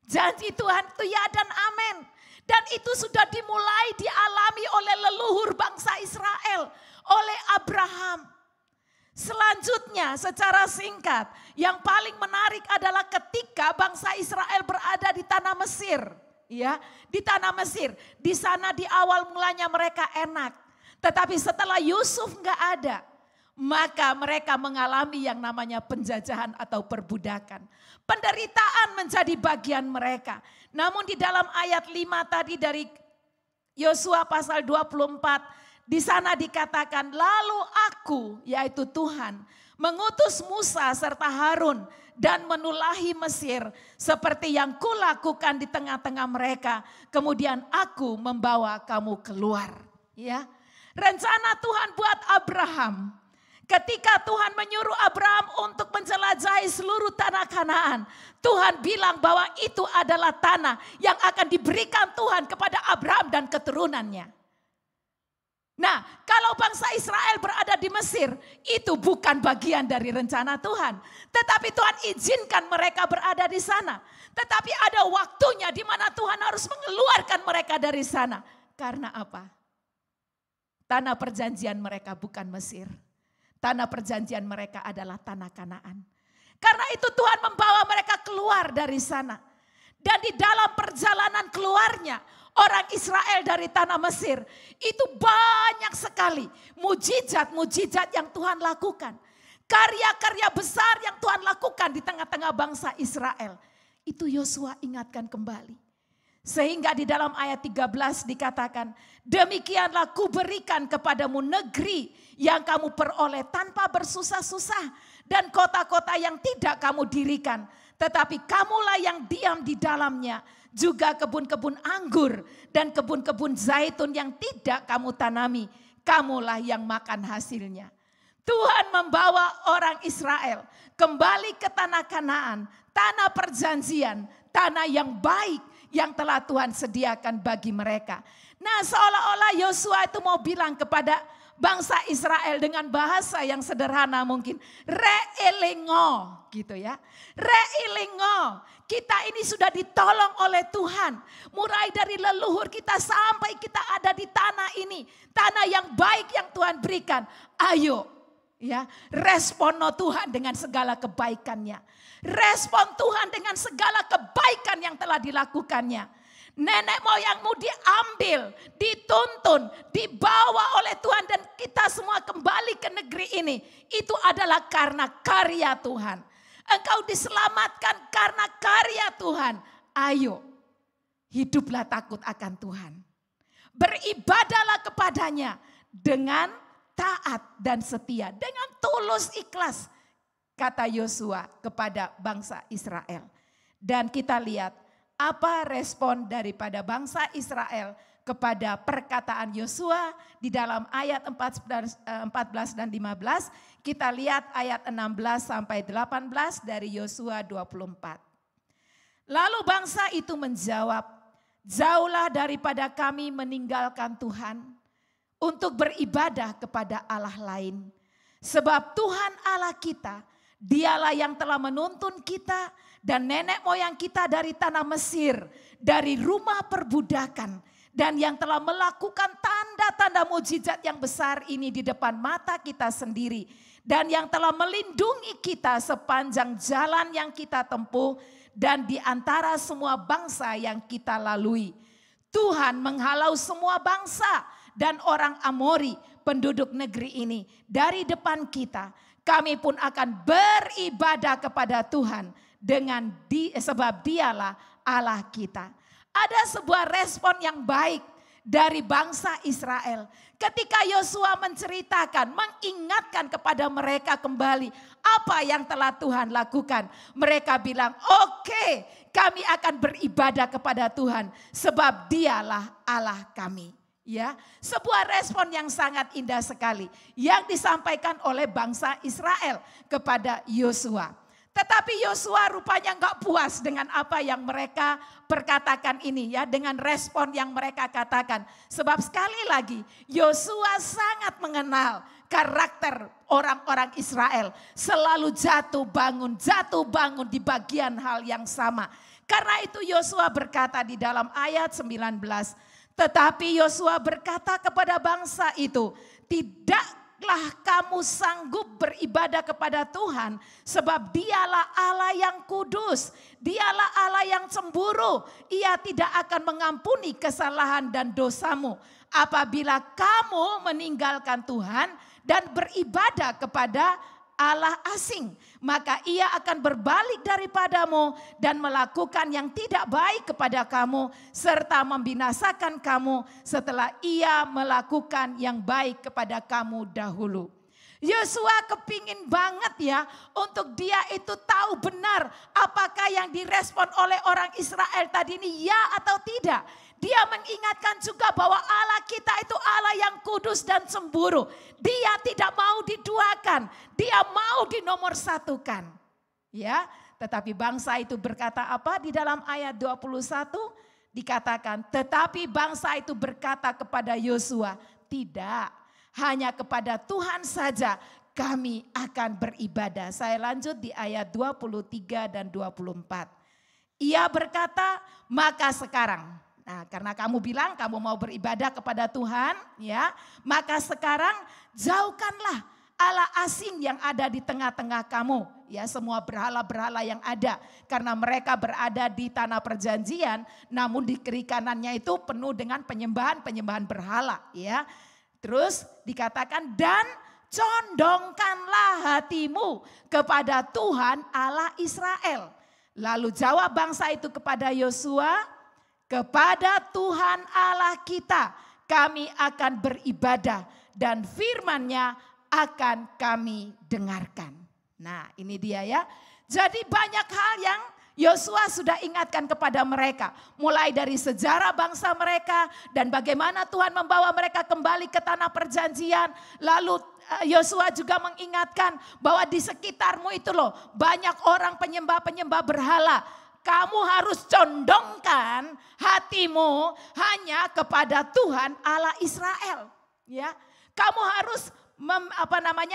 Janji Tuhan itu ya dan amin. Dan itu sudah dimulai dialami oleh leluhur bangsa Israel, oleh Abraham. Selanjutnya secara singkat, yang paling menarik adalah ketika bangsa Israel berada di tanah Mesir. Ya, di tanah Mesir, di sana di awal mulanya mereka enak. Tetapi setelah Yusuf nggak ada, maka mereka mengalami yang namanya penjajahan atau perbudakan. Penderitaan menjadi bagian mereka. Namun di dalam ayat 5 tadi dari Yosua pasal 24, di sana dikatakan, lalu aku, yaitu Tuhan, mengutus Musa serta Harun dan menulahi Mesir seperti yang kulakukan di tengah-tengah mereka. Kemudian aku membawa kamu keluar. Ya, rencana Tuhan buat Abraham. Ketika Tuhan menyuruh Abraham untuk menjelajahi seluruh tanah Kanaan, Tuhan bilang bahwa itu adalah tanah yang akan diberikan Tuhan kepada Abraham dan keturunannya. Nah, kalau bangsa Israel berada di Mesir, itu bukan bagian dari rencana Tuhan. Tetapi Tuhan izinkan mereka berada di sana. Tetapi ada waktunya di mana Tuhan harus mengeluarkan mereka dari sana. Karena apa? Tanah perjanjian mereka bukan Mesir. Tanah perjanjian mereka adalah tanah Kanaan. Karena itu Tuhan membawa mereka keluar dari sana. Dan di dalam perjalanan keluarnya, orang Israel dari tanah Mesir itu banyak sekali mujizat-mujizat yang Tuhan lakukan. Karya-karya besar yang Tuhan lakukan di tengah-tengah bangsa Israel. Itu Yosua ingatkan kembali. Sehingga di dalam ayat 13 dikatakan, demikianlah kuberikan kepadamu negeri yang kamu peroleh tanpa bersusah-susah. Dan kota-kota yang tidak kamu dirikan. Tetapi kamulah yang diam di dalamnya. Juga kebun-kebun anggur dan kebun-kebun zaitun yang tidak kamu tanami. Kamulah yang makan hasilnya. Tuhan membawa orang Israel kembali ke tanah Kanaan. Tanah perjanjian, tanah yang baik yang telah Tuhan sediakan bagi mereka. Nah, seolah-olah Yosua itu mau bilang kepada bangsa Israel dengan bahasa yang sederhana mungkin. Reelingo gitu ya. Reelingo. Kita ini sudah ditolong oleh Tuhan. Mulai dari leluhur kita sampai kita ada di tanah ini. Tanah yang baik yang Tuhan berikan. Ayo ya, respon Tuhan dengan segala kebaikannya. Respon Tuhan dengan segala kebaikan yang telah dilakukannya. Nenek moyangmu diambil, dituntun, dibawa oleh Tuhan dan kita semua kembali ke negeri ini. Itu adalah karena karya Tuhan. Engkau diselamatkan karena karya Tuhan. Ayo, hiduplah takut akan Tuhan. Beribadahlah kepadanya dengan taat dan setia. Dengan tulus ikhlas, kata Yosua kepada bangsa Israel. Dan kita lihat apa respon daripada bangsa Israel kepada perkataan Yosua di dalam ayat 14 dan 15. Kita lihat ayat 16 sampai 18 dari Yosua 24. Lalu bangsa itu menjawab, jauhlah daripada kami meninggalkan Tuhan untuk beribadah kepada Allah lain. Sebab Tuhan Allah kita, Dialah yang telah menuntun kita dan nenek moyang kita dari tanah Mesir, dari rumah perbudakan. Dan yang telah melakukan tanda-tanda mujizat yang besar ini di depan mata kita sendiri. Dan yang telah melindungi kita sepanjang jalan yang kita tempuh dan di antara semua bangsa yang kita lalui. Tuhan menghalau semua bangsa dan orang Amori penduduk negeri ini dari depan kita. Kami pun akan beribadah kepada Tuhan sebab Dialah Allah kita. Ada sebuah respon yang baik dari bangsa Israel. Ketika Yosua menceritakan, mengingatkan kepada mereka kembali apa yang telah Tuhan lakukan. Mereka bilang, oke, kami akan beribadah kepada Tuhan sebab Dialah Allah kami. Ya, sebuah respon yang sangat indah sekali yang disampaikan oleh bangsa Israel kepada Yosua. Tetapi Yosua rupanya enggak puas dengan apa yang mereka perkatakan ini ya, dengan respon yang mereka katakan. Sebab sekali lagi Yosua sangat mengenal karakter orang-orang Israel. Selalu jatuh bangun di bagian hal yang sama. Karena itu Yosua berkata di dalam ayat 19, tetapi Yosua berkata kepada bangsa itu, tidaklah kamu sanggup beribadah kepada Tuhan sebab Dialah Allah yang kudus, Dialah Allah yang cemburu. Ia tidak akan mengampuni kesalahan dan dosamu apabila kamu meninggalkan Tuhan dan beribadah kepada Allah asing. Maka ia akan berbalik daripadamu dan melakukan yang tidak baik kepada kamu serta membinasakan kamu setelah ia melakukan yang baik kepada kamu dahulu. Yosua kepingin banget ya untuk dia itu tahu benar apakah yang direspon oleh orang Israel tadi ini ya atau tidak. Dia mengingatkan juga bahwa Allah kita itu Allah yang kudus dan cemburu. Dia tidak mau diduakan, dia mau dinomorsatukan. Ya, tetapi bangsa itu berkata apa di dalam ayat 21? Dikatakan, tetapi bangsa itu berkata kepada Yosua, tidak, hanya kepada Tuhan saja kami akan beribadah. Saya lanjut di ayat 23 dan 24. Ia berkata, maka sekarang, nah, karena kamu bilang kamu mau beribadah kepada Tuhan, ya, maka sekarang jauhkanlah Allah asing yang ada di tengah-tengah kamu, ya, semua berhala-berhala yang ada, karena mereka berada di tanah perjanjian, namun di kiri kanannya itu penuh dengan penyembahan berhala, ya. Terus dikatakan dan condongkanlah hatimu kepada Tuhan Allah Israel. Lalu jawab bangsa itu kepada Yosua, kepada Tuhan Allah kita kami akan beribadah dan firman-Nya akan kami dengarkan. Nah ini dia ya. Jadi banyak hal yang Yosua sudah ingatkan kepada mereka. Mulai dari sejarah bangsa mereka dan bagaimana Tuhan membawa mereka kembali ke tanah perjanjian. Lalu Yosua juga mengingatkan bahwa di sekitarmu itu loh banyak orang penyembah-penyembah berhala. Kamu harus condongkan hatimu hanya kepada Tuhan Allah Israel. Ya, Kamu harus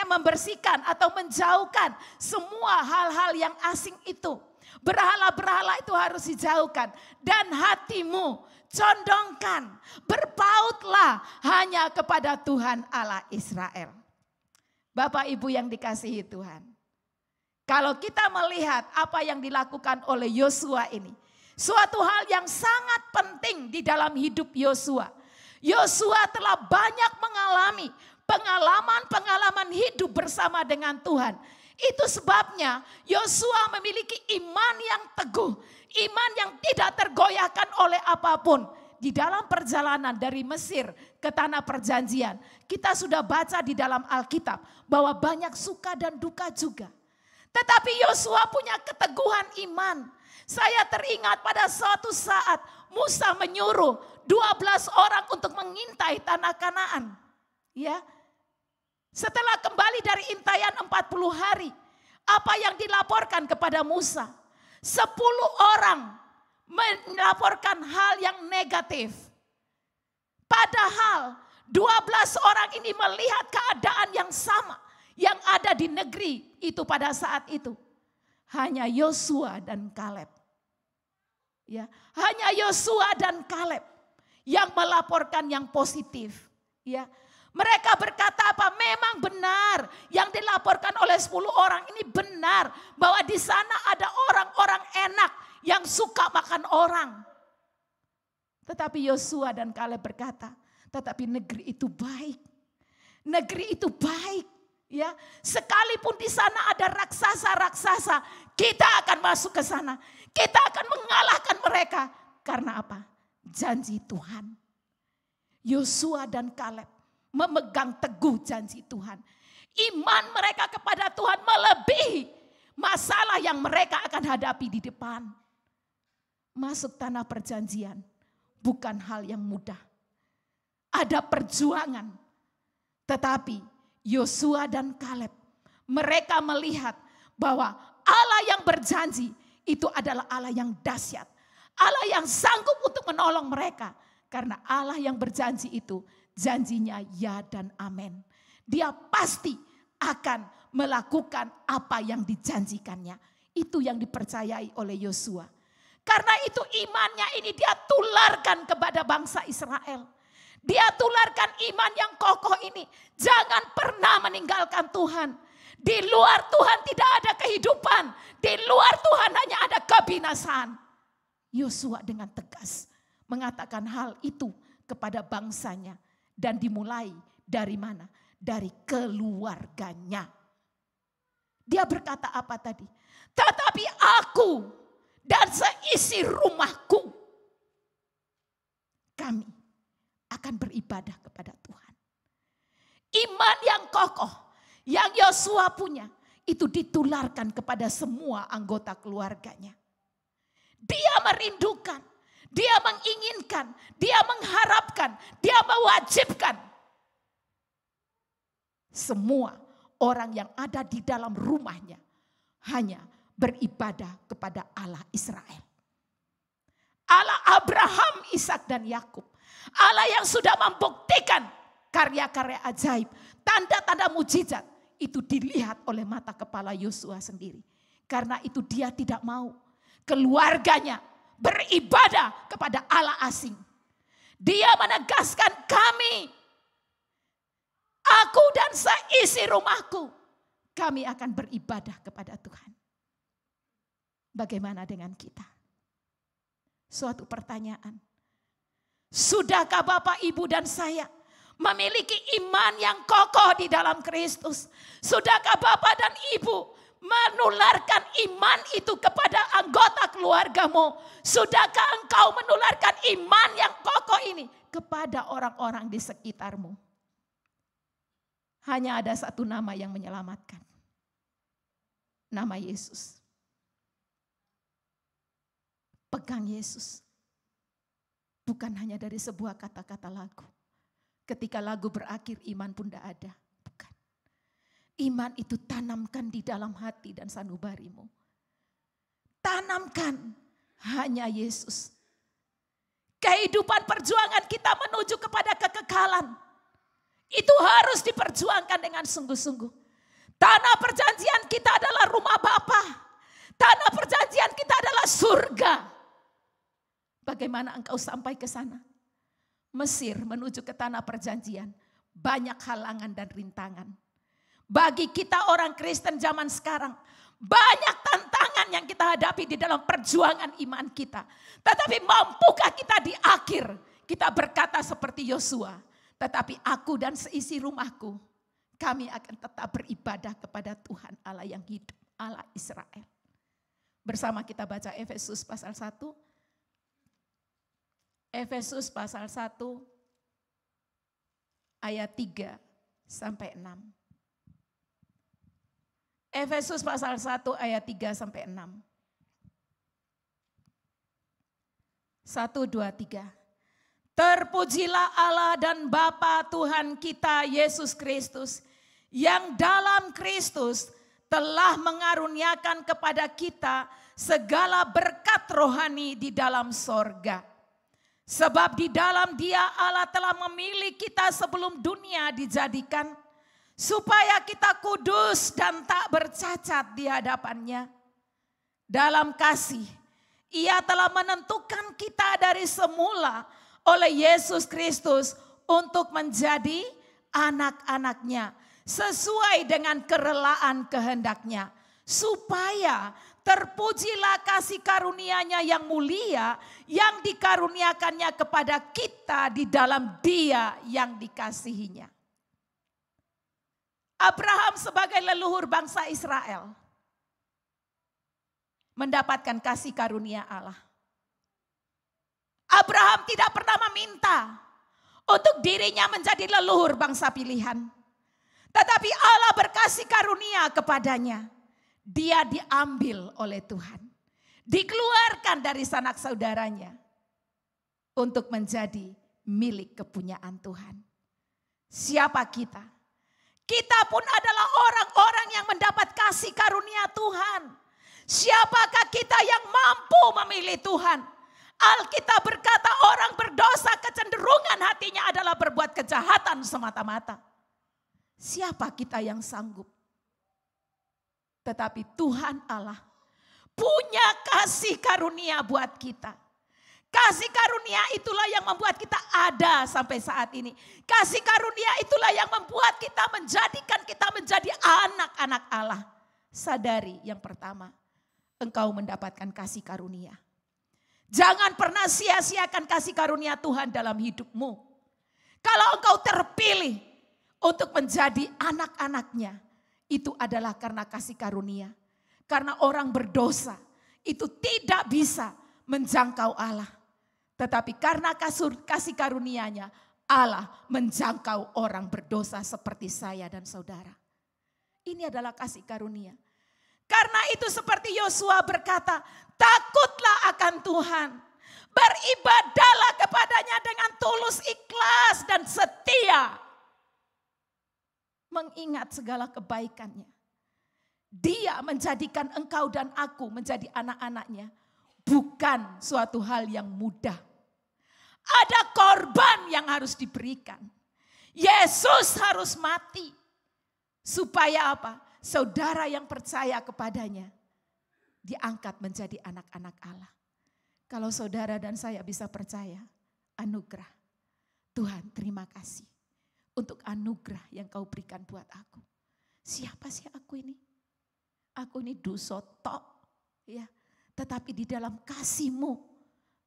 membersihkan atau menjauhkan semua hal-hal yang asing itu. Berhala-berhala itu harus dijauhkan. Dan hatimu condongkan, berpautlah hanya kepada Tuhan Allah Israel. Bapak Ibu yang dikasihi Tuhan. Kalau kita melihat apa yang dilakukan oleh Yosua ini. Suatu hal yang sangat penting di dalam hidup Yosua. Yosua telah banyak mengalami pengalaman-pengalaman hidup bersama dengan Tuhan. Itu sebabnya Yosua memiliki iman yang teguh. Iman yang tidak tergoyahkan oleh apapun. Di dalam perjalanan dari Mesir ke tanah perjanjian. Kita sudah baca di dalam Alkitab bahwa banyak suka dan duka juga. Tetapi Yosua punya keteguhan iman. Saya teringat pada suatu saat Musa menyuruh 12 orang untuk mengintai tanah Kanaan. Ya. Setelah kembali dari intaian 40 hari, apa yang dilaporkan kepada Musa? 10 orang melaporkan hal yang negatif. Padahal 12 orang ini melihat keadaan yang sama yang ada di negeri itu pada saat itu. Hanya Yosua dan Kaleb. Ya, hanya Yosua dan Kaleb yang melaporkan yang positif. Ya, mereka berkata apa? Memang benar yang dilaporkan oleh 10 orang ini benar bahwa di sana ada orang-orang enak yang suka makan orang. Tetapi Yosua dan Kaleb berkata, tetapi negeri itu baik. Negeri itu baik. Ya, sekalipun di sana ada raksasa-raksasa, kita akan masuk ke sana. Kita akan mengalahkan mereka. Karena apa? Janji Tuhan. Yosua dan Kaleb memegang teguh janji Tuhan. Iman mereka kepada Tuhan melebihi masalah yang mereka akan hadapi di depan. Masuk tanah perjanjian bukan hal yang mudah. Ada perjuangan. Tetapi Yosua dan Kaleb, mereka melihat bahwa Allah yang berjanji itu adalah Allah yang dahsyat. Allah yang sanggup untuk menolong mereka. Karena Allah yang berjanji itu, janjinya ya dan amin. Dia pasti akan melakukan apa yang dijanjikannya. Itu yang dipercayai oleh Yosua. Karena itu imannya ini dia tularkan kepada bangsa Israel. Dia tularkan iman yang kokoh ini. Jangan pernah meninggalkan Tuhan. Di luar Tuhan tidak ada kehidupan. Di luar Tuhan hanya ada kebinasaan. Yosua dengan tegas mengatakan hal itu kepada bangsanya. Dan dimulai dari mana? Dari keluarganya. Dia berkata apa tadi? Tetapi aku dan seisi rumahku, kami akan beribadah kepada Tuhan. Iman yang kokoh yang Yosua punya itu ditularkan kepada semua anggota keluarganya. Dia merindukan, dia menginginkan, dia mengharapkan, dia mewajibkan semua orang yang ada di dalam rumahnya hanya beribadah kepada Allah Israel. Allah Abraham, Ishak dan Yakub. Allah yang sudah membuktikan karya-karya ajaib, tanda-tanda mujizat itu dilihat oleh mata kepala Yosua sendiri. Karena itu dia tidak mau keluarganya beribadah kepada Allah asing. Dia menegaskan kami, aku dan seisi rumahku, kami akan beribadah kepada Tuhan. Bagaimana dengan kita? Suatu pertanyaan. Sudahkah Bapak, Ibu dan saya memiliki iman yang kokoh di dalam Kristus? Sudahkah Bapak dan Ibu menularkan iman itu kepada anggota keluargamu? Sudahkah engkau menularkan iman yang kokoh ini kepada orang-orang di sekitarmu? Hanya ada satu nama yang menyelamatkan. Nama Yesus. Pegang Yesus. Bukan hanya dari sebuah kata-kata lagu. Ketika lagu berakhir iman pun tidak ada. Bukan. Iman itu tanamkan di dalam hati dan sanubarimu. Tanamkan hanya Yesus. Kehidupan perjuangan kita menuju kepada kekekalan. Itu harus diperjuangkan dengan sungguh-sungguh. Tanah perjanjian kita adalah rumah Bapa. Tanah perjanjian kita adalah surga. Bagaimana engkau sampai ke sana? Mesir menuju ke tanah perjanjian. Banyak halangan dan rintangan. Bagi kita orang Kristen zaman sekarang, banyak tantangan yang kita hadapi di dalam perjuangan iman kita. Tetapi mampukah kita di akhir kita berkata seperti Yosua, tetapi aku dan seisi rumahku, kami akan tetap beribadah kepada Tuhan Allah yang hidup, Allah Israel. Bersama kita baca Efesus pasal 1. Efesus pasal 1 ayat 3 sampai 6. Efesus pasal 1 ayat 3 sampai 6. 1, 2, 3. Terpujilah Allah dan Bapa Tuhan kita Yesus Kristus, yang dalam Kristus telah mengaruniakan kepada kita segala berkat rohani di dalam sorga. Sebab di dalam Dia Allah telah memilih kita sebelum dunia dijadikan, supaya kita kudus dan tak bercacat di hadapan-Nya. Dalam kasih, Ia telah menentukan kita dari semula oleh Yesus Kristus untuk menjadi anak-anak-Nya, sesuai dengan kerelaan kehendak-Nya, supaya terpujilah kasih karunia-Nya yang mulia yang dikaruniakannya kepada kita di dalam Dia yang dikasihinya. Abraham sebagai leluhur bangsa Israel mendapatkan kasih karunia Allah. Abraham tidak pernah meminta untuk dirinya menjadi leluhur bangsa pilihan. Tetapi Allah berkasih karunia kepadanya. Dia diambil oleh Tuhan. Dikeluarkan dari sanak saudaranya. Untuk menjadi milik kepunyaan Tuhan. Siapa kita? Kita pun adalah orang-orang yang mendapat kasih karunia Tuhan. Siapakah kita yang mampu memilih Tuhan? Alkitab berkata orang berdosa kecenderungan hatinya adalah berbuat kejahatan semata-mata. Siapa kita yang sanggup? Tetapi Tuhan Allah punya kasih karunia buat kita. Kasih karunia itulah yang membuat kita ada sampai saat ini. Kasih karunia itulah yang membuat kita menjadikan kita menjadi anak-anak Allah. Sadari yang pertama, engkau mendapatkan kasih karunia. Jangan pernah sia-siakan kasih karunia Tuhan dalam hidupmu. Kalau engkau terpilih untuk menjadi anak-anaknya, itu adalah karena kasih karunia. Karena orang berdosa itu tidak bisa menjangkau Allah. Tetapi karena kasih karunia-Nya, Allah menjangkau orang berdosa seperti saya dan saudara. Ini adalah kasih karunia. Karena itu seperti Yosua berkata, takutlah akan Tuhan. Beribadahlah kepadanya dengan tulus, ikhlas dan setia. Mengingat segala kebaikannya. Dia menjadikan engkau dan aku menjadi anak-anaknya. Bukan suatu hal yang mudah. Ada korban yang harus diberikan. Yesus harus mati. Supaya apa? Saudara yang percaya kepadanya diangkat menjadi anak-anak Allah. Kalau saudara dan saya bisa percaya, anugerah. Tuhan, terima kasih untuk anugerah yang kau berikan buat aku. Siapa sih aku ini? Aku ini dusotok, ya. Tetapi di dalam kasih-Mu,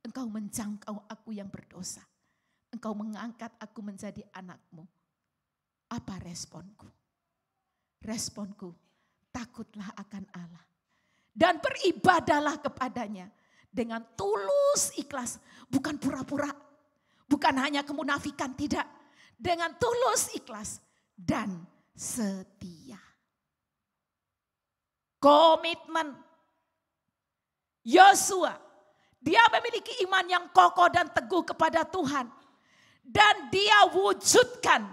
Engkau menjangkau aku yang berdosa. Engkau mengangkat aku menjadi anak-Mu. Apa responku? Responku, takutlah akan Allah. Dan beribadahlah kepadanya dengan tulus ikhlas. Bukan pura-pura, bukan hanya kemunafikan, tidak. Dengan tulus ikhlas dan setia. Komitmen. Yosua, dia memiliki iman yang kokoh dan teguh kepada Tuhan. Dan dia wujudkan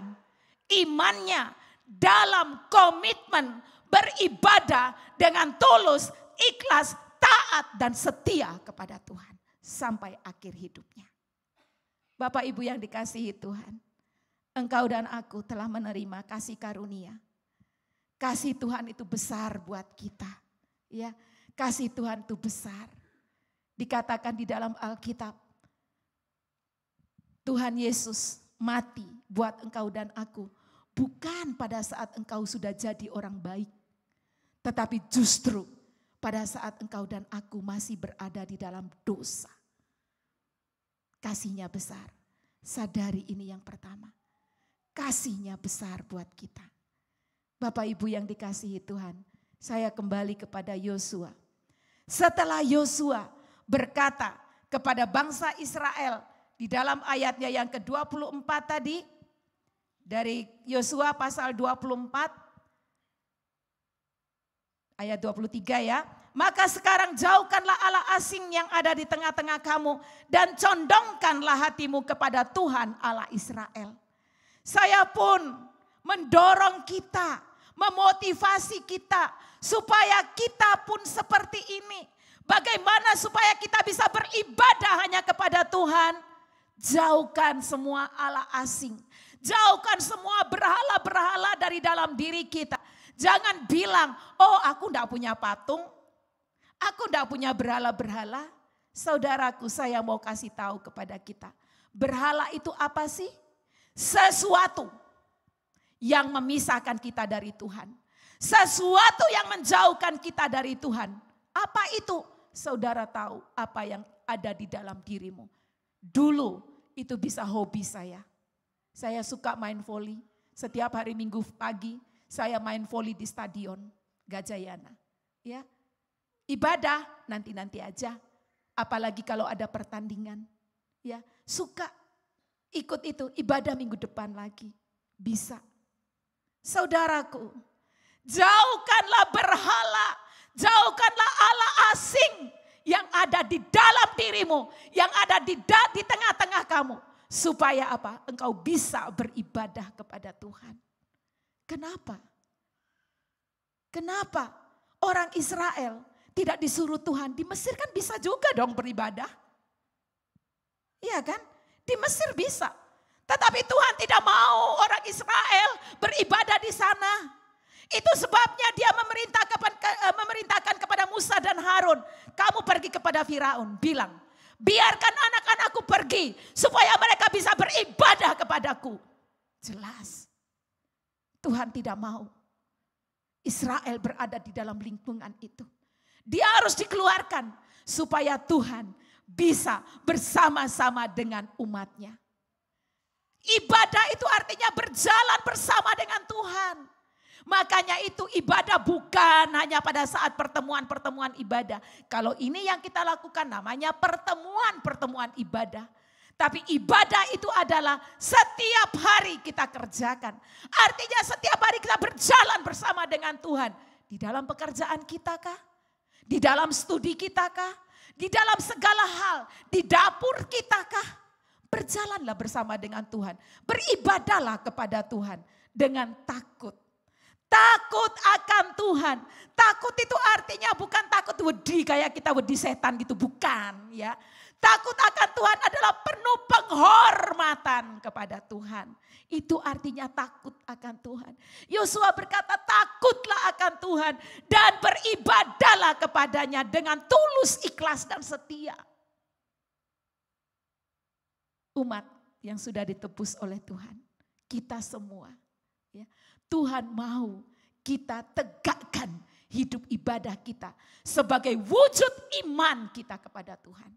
imannya dalam komitmen beribadah dengan tulus, ikhlas, taat dan setia kepada Tuhan. Sampai akhir hidupnya. Bapak Ibu yang dikasihi Tuhan. engkau dan aku telah menerima kasih karunia. Kasih Tuhan itu besar buat kita. Ya, kasih Tuhan itu besar. Dikatakan di dalam Alkitab, Tuhan Yesus mati buat engkau dan aku. Bukan pada saat engkau sudah jadi orang baik. Tetapi justru pada saat engkau dan aku masih berada di dalam dosa. Kasihnya besar. Sadari ini yang pertama. Kasihnya besar buat kita. Bapak Ibu yang dikasihi Tuhan, saya kembali kepada Yosua. Setelah Yosua berkata kepada bangsa Israel di dalam ayatnya yang ke-24 tadi, dari Yosua pasal 24 ayat 23 ya. Maka sekarang jauhkanlah Allah asing yang ada di tengah-tengah kamu dan condongkanlah hatimu kepada Tuhan Allah Israel. Saya pun mendorong kita, memotivasi kita supaya kita pun seperti ini. Bagaimana supaya kita bisa beribadah hanya kepada Tuhan? Jauhkan semua Allah asing. Jauhkan semua berhala-berhala dari dalam diri kita. Jangan bilang, oh aku enggak punya patung. Aku enggak punya berhala-berhala. Saudaraku, saya mau kasih tahu kepada kita. Berhala itu apa sih? Sesuatu yang memisahkan kita dari Tuhan. Sesuatu yang menjauhkan kita dari Tuhan. Apa itu? Saudara tahu apa yang ada di dalam dirimu. Dulu itu bisa hobi saya. Saya suka main voli. Setiap hari Minggu pagi saya main voli di stadion Gajayana. Ya, ibadah nanti-nanti aja. Apalagi kalau ada pertandingan. Ya, suka ikut itu. Ibadah minggu depan lagi. Bisa. Saudaraku, jauhkanlah berhala. Jauhkanlah Allah asing yang ada di dalam dirimu. Yang ada di tengah-tengah kamu. Supaya apa? Engkau bisa beribadah kepada Tuhan. Kenapa? Kenapa orang Israel tidak disuruh Tuhan? Di Mesir kan bisa juga dong beribadah. Iya kan? Di Mesir bisa. Tetapi Tuhan tidak mau orang Israel beribadah di sana. Itu sebabnya dia memerintahkan kepada Musa dan Harun. Kamu pergi kepada Firaun, bilang, biarkan anak-anakku pergi supaya mereka bisa beribadah kepadaku. Jelas. Tuhan tidak mau Israel berada di dalam lingkungan itu. Dia harus dikeluarkan supaya Tuhan bisa bersama-sama dengan umatnya. Ibadah itu artinya berjalan bersama dengan Tuhan. Makanya itu ibadah bukan hanya pada saat pertemuan-pertemuan ibadah. Kalau ini yang kita lakukan namanya pertemuan-pertemuan ibadah. Tapi ibadah itu adalah setiap hari kita kerjakan. Artinya setiap hari kita berjalan bersama dengan Tuhan. Di dalam pekerjaan kita kah? Di dalam studi kita kah? Di dalam segala hal. Di dapur kita kah? Berjalanlah bersama dengan Tuhan. Beribadahlah kepada Tuhan dengan takut. Takut akan Tuhan. Takut itu artinya bukan takut wedi kayak kita wedi setan gitu, bukan ya. Takut akan Tuhan adalah penuh penghormatan kepada Tuhan. Itu artinya takut akan Tuhan. Yosua berkata takutlah akan Tuhan dan beribadahlah kepadanya dengan tulus, ikhlas dan setia. Umat yang sudah ditebus oleh Tuhan, kita semua. Ya. Tuhan mau kita tegakkan hidup ibadah kita sebagai wujud iman kita kepada Tuhan.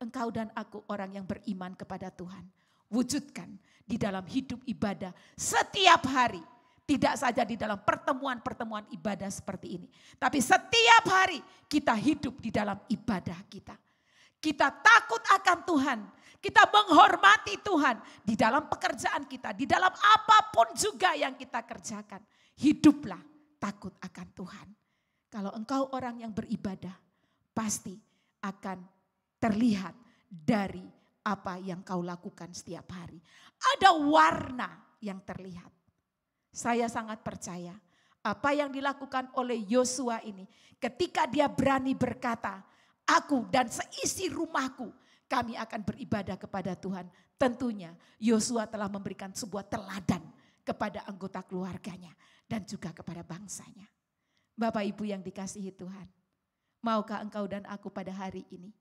Engkau dan aku orang yang beriman kepada Tuhan. Wujudkan di dalam hidup ibadah setiap hari. Tidak saja di dalam pertemuan-pertemuan ibadah seperti ini. Tapi setiap hari kita hidup di dalam ibadah kita. Kita takut akan Tuhan. Kita menghormati Tuhan di dalam pekerjaan kita, di dalam apapun juga yang kita kerjakan. Hiduplah takut akan Tuhan. Kalau engkau orang yang beribadah, pasti akan terlihat dari apa yang kau lakukan setiap hari. Ada warna yang terlihat. Saya sangat percaya apa yang dilakukan oleh Yosua ini ketika dia berani berkata, aku dan seisi rumahku kami akan beribadah kepada Tuhan. tentunya Yosua telah memberikan sebuah teladan kepada anggota keluarganya dan juga kepada bangsanya. Bapak Ibu yang dikasihi Tuhan, maukah engkau dan aku pada hari ini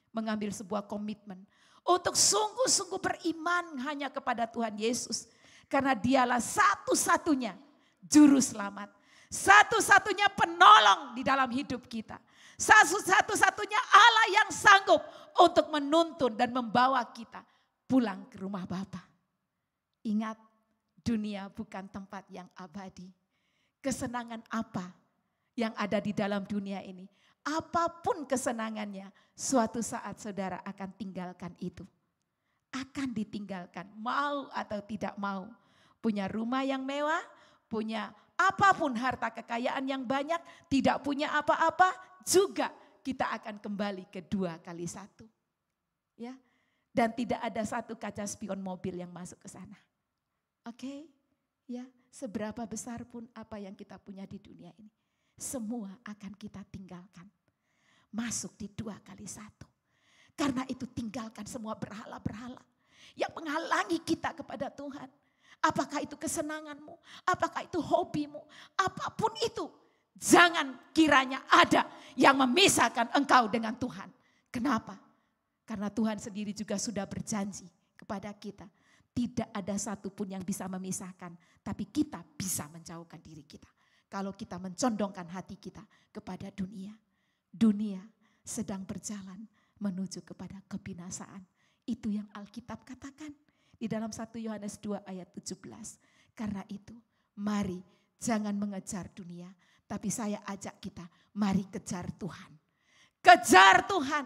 mengambil sebuah komitmen untuk sungguh-sungguh beriman hanya kepada Tuhan Yesus. Karena dialah satu-satunya juru selamat, satu-satunya penolong di dalam hidup kita. Satu-satunya Allah yang sanggup untuk menuntun dan membawa kita pulang ke rumah Bapa. Ingat, dunia bukan tempat yang abadi. Kesenangan apa yang ada di dalam dunia ini? Apapun kesenangannya, suatu saat saudara akan tinggalkan itu. Akan ditinggalkan, mau atau tidak mau. Punya rumah yang mewah, punya apapun harta kekayaan yang banyak, tidak punya apa-apa, juga kita akan kembali ke 2 kali 1. Ya. Dan tidak ada satu kaca spion mobil yang masuk ke sana. Oke? Ya, seberapa besar pun apa yang kita punya di dunia ini, semua akan kita tinggalkan. Masuk di 2 kali 1. Karena itu tinggalkan semua berhala-berhala yang menghalangi kita kepada Tuhan. Apakah itu kesenanganmu, apakah itu hobimu, apapun itu. Jangan kiranya ada yang memisahkan engkau dengan Tuhan. Kenapa? Karena Tuhan sendiri juga sudah berjanji kepada kita. Tidak ada satupun yang bisa memisahkan, tapi kita bisa menjauhkan diri kita. Kalau kita mencondongkan hati kita kepada dunia. Dunia sedang berjalan menuju kepada kebinasaan. Itu yang Alkitab katakan di dalam 1 Yohanes 2 ayat 17. Karena itu mari jangan mengejar dunia, tapi saya ajak kita mari kejar Tuhan. Kejar Tuhan.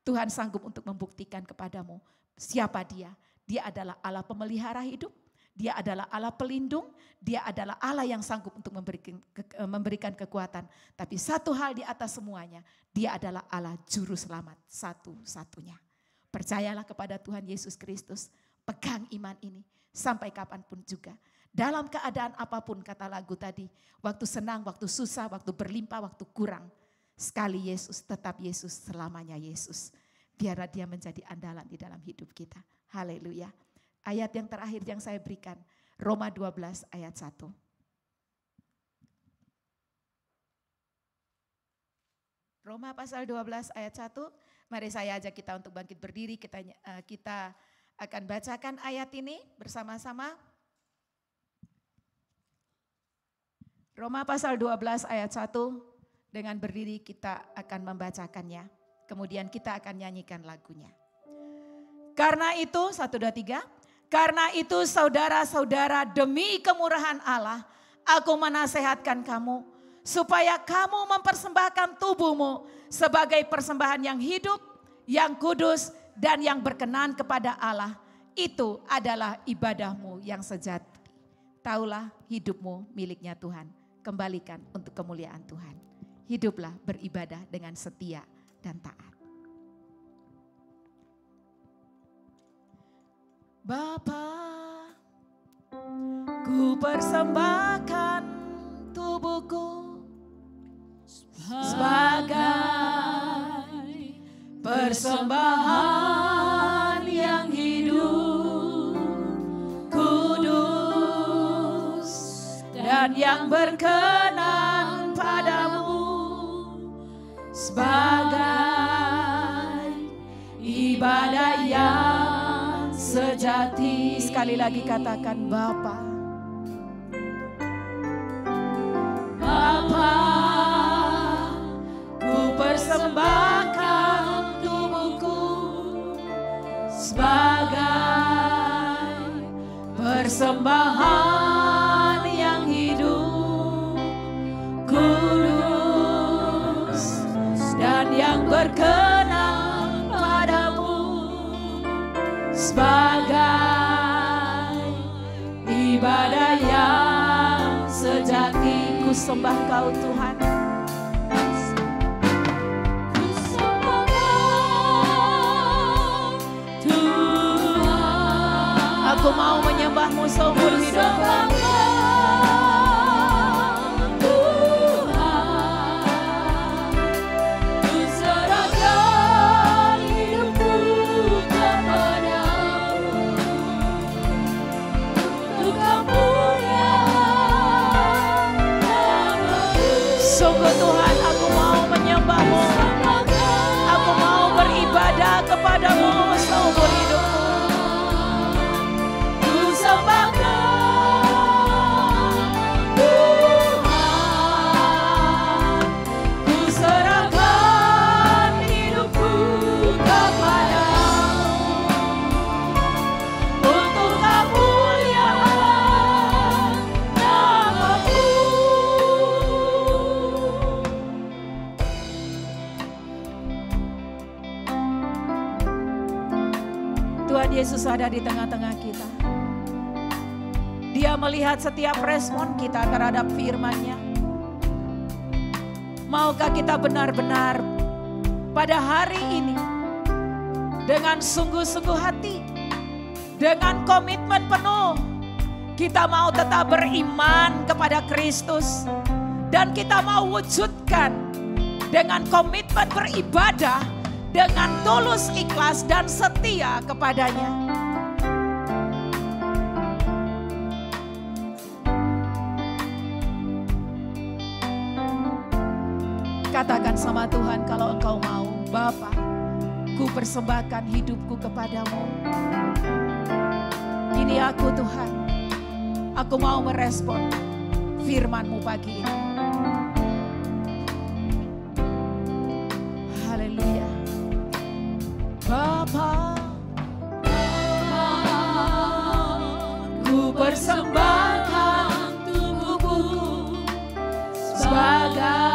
Tuhan sanggup untuk membuktikan kepadamu siapa Dia. Dia adalah Allah pemelihara hidup. Dia adalah Allah pelindung. Dia adalah Allah yang sanggup untuk memberikan kekuatan. Tapi satu hal di atas semuanya, Dia adalah Allah juru selamat satu-satunya. Percayalah kepada Tuhan Yesus Kristus. Pegang iman ini sampai kapanpun juga. Dalam keadaan apapun kata lagu tadi. Waktu senang, waktu susah, waktu berlimpah, waktu kurang. Sekali Yesus, tetap Yesus, selamanya Yesus. Biarlah Dia menjadi andalan di dalam hidup kita. Haleluya. Ayat yang terakhir yang saya berikan. Roma 12 ayat 1. Roma pasal 12 ayat 1. Mari saya ajak kita untuk bangkit berdiri. Kita akan bacakan ayat ini bersama-sama. Roma pasal 12 ayat 1. Dengan berdiri kita akan membacakannya. Kemudian kita akan nyanyikan lagunya. Karena itu, 1, 2, 3. Karena itu saudara-saudara, demi kemurahan Allah, aku menasehatkan kamu. Supaya kamu mempersembahkan tubuhmu sebagai persembahan yang hidup, yang kudus, dan yang berkenan kepada Allah. Itu adalah ibadahmu yang sejati. Taulah hidupmu miliknya Tuhan. Kembalikan untuk kemuliaan Tuhan. Hiduplah beribadah dengan setia dan taat. Bapa, ku persembahkan tubuhku sebagai persembahan yang hidup, kudus, dan yang berkenan padamu, sebagai ibadah yang sejati. Sekali lagi katakan Bapa. Bapa, ku persembahkan tubuhku sebagai persembahan yang hidup, kudus, dan yang berkenan padamu, sebagai ibadah yang sejati. Ku sembah Kau Tuhan. Ku sembah Kau Tuhan. Aku mau menyembah-Mu seumur hidupku. Sungguh Tuhan, aku mau menyembah-Mu. Aku mau beribadah kepadamu seumur hidupku. Ku sembahkan Tuhan, ku serahkan hidupku kepadamu untuk kemuliaan nama-Mu. Tuhan Yesus ada di tengah-tengah kita. Dia melihat setiap respon kita terhadap firman-Nya. Maukah kita benar-benar pada hari ini dengan sungguh-sungguh hati, dengan komitmen penuh, kita mau tetap beriman kepada Kristus dan kita mau wujudkan dengan komitmen beribadah dengan tulus, ikhlas, dan setia kepadanya. Katakan sama Tuhan kalau engkau mau, Bapa, ku persembahkan hidupku kepadamu. Ini aku Tuhan, aku mau merespon firman-Mu pagi ini. Haleluya. Bapa, ku persembahkan tubuhku sebagai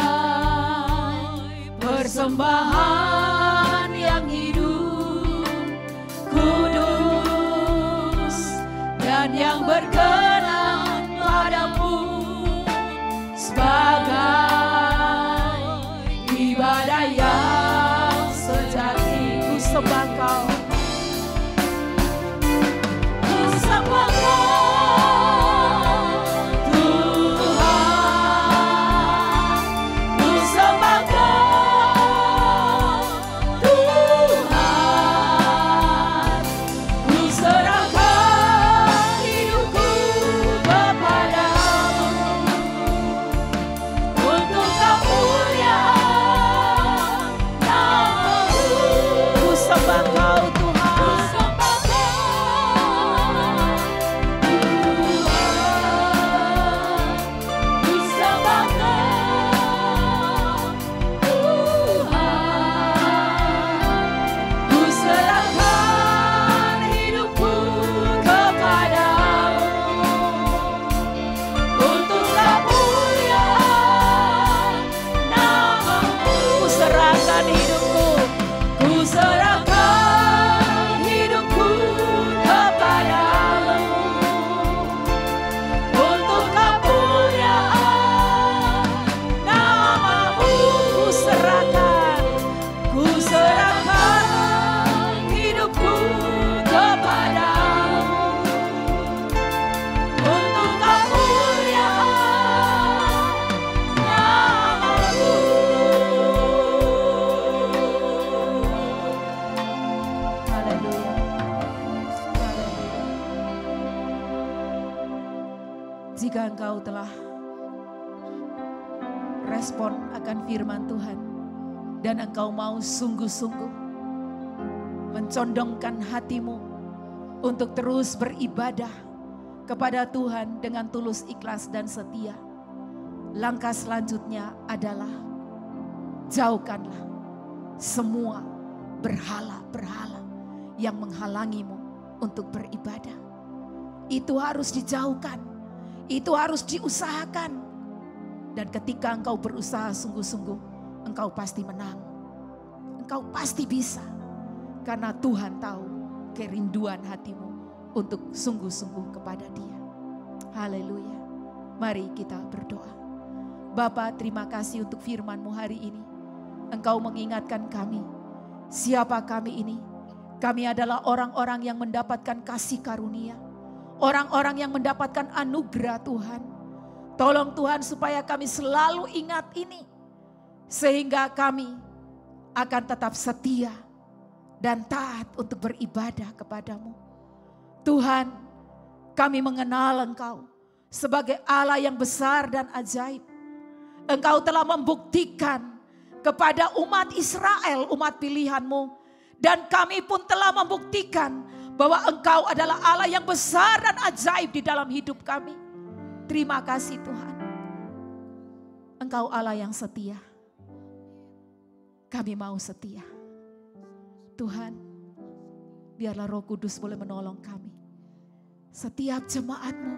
persembahan yang hidup, kudus, dan yang berkenan padamu, sebagai ibadah yang sejati. Ku sembah Kau, ku sembah Kau Tuhan, ku sembah Kau Tuhan, ku serahkan hidupku kepadamu untuk kemuliaan nama-Mu. Ku sembah Kau Tuhan, ku sembah Kau Tuhan, ku sembah Kau Tuhan, ku serahkan hidupku kepadamu untuk kemuliaan nama-Mu. Ku serahkan hidupku, ku serahkan hidupku kepadamu untuk kemuliaan nama-Mu. Ku serahkan hidupku kepadamu untuk kemuliaan nama-Mu. Haleluya. Haleluya. Jika engkau telah respon akan firman Tuhan dan engkau mau sungguh-sungguh mencondongkan hatimu untuk terus beribadah kepada Tuhan dengan tulus, ikhlas, dan setia, langkah selanjutnya adalah jauhkanlah semua berhala-berhala yang menghalangimu untuk beribadah. Itu harus dijauhkan, itu harus diusahakan. Dan ketika engkau berusaha sungguh-sungguh, engkau pasti menang. Engkau pasti bisa. Karena Tuhan tahu kerinduan hatimu untuk sungguh-sungguh kepada Dia. Haleluya. Mari kita berdoa. Bapa, terima kasih untuk firman-Mu hari ini. Engkau mengingatkan kami, siapa kami ini? Kami adalah orang-orang yang mendapatkan kasih karunia. Orang-orang yang mendapatkan anugerah Tuhan. Tolong Tuhan supaya kami selalu ingat ini. Sehingga kami akan tetap setia dan taat untuk beribadah kepadamu. Tuhan, kami mengenal Engkau sebagai Allah yang besar dan ajaib. Engkau telah membuktikan kepada umat Israel, umat pilihan-Mu. Dan kami pun telah membuktikan bahwa Engkau adalah Allah yang besar dan ajaib di dalam hidup kami. Terima kasih Tuhan. Engkau Allah yang setia. Kami mau setia. Tuhan, biarlah Roh Kudus boleh menolong kami. Setiap jemaat-Mu,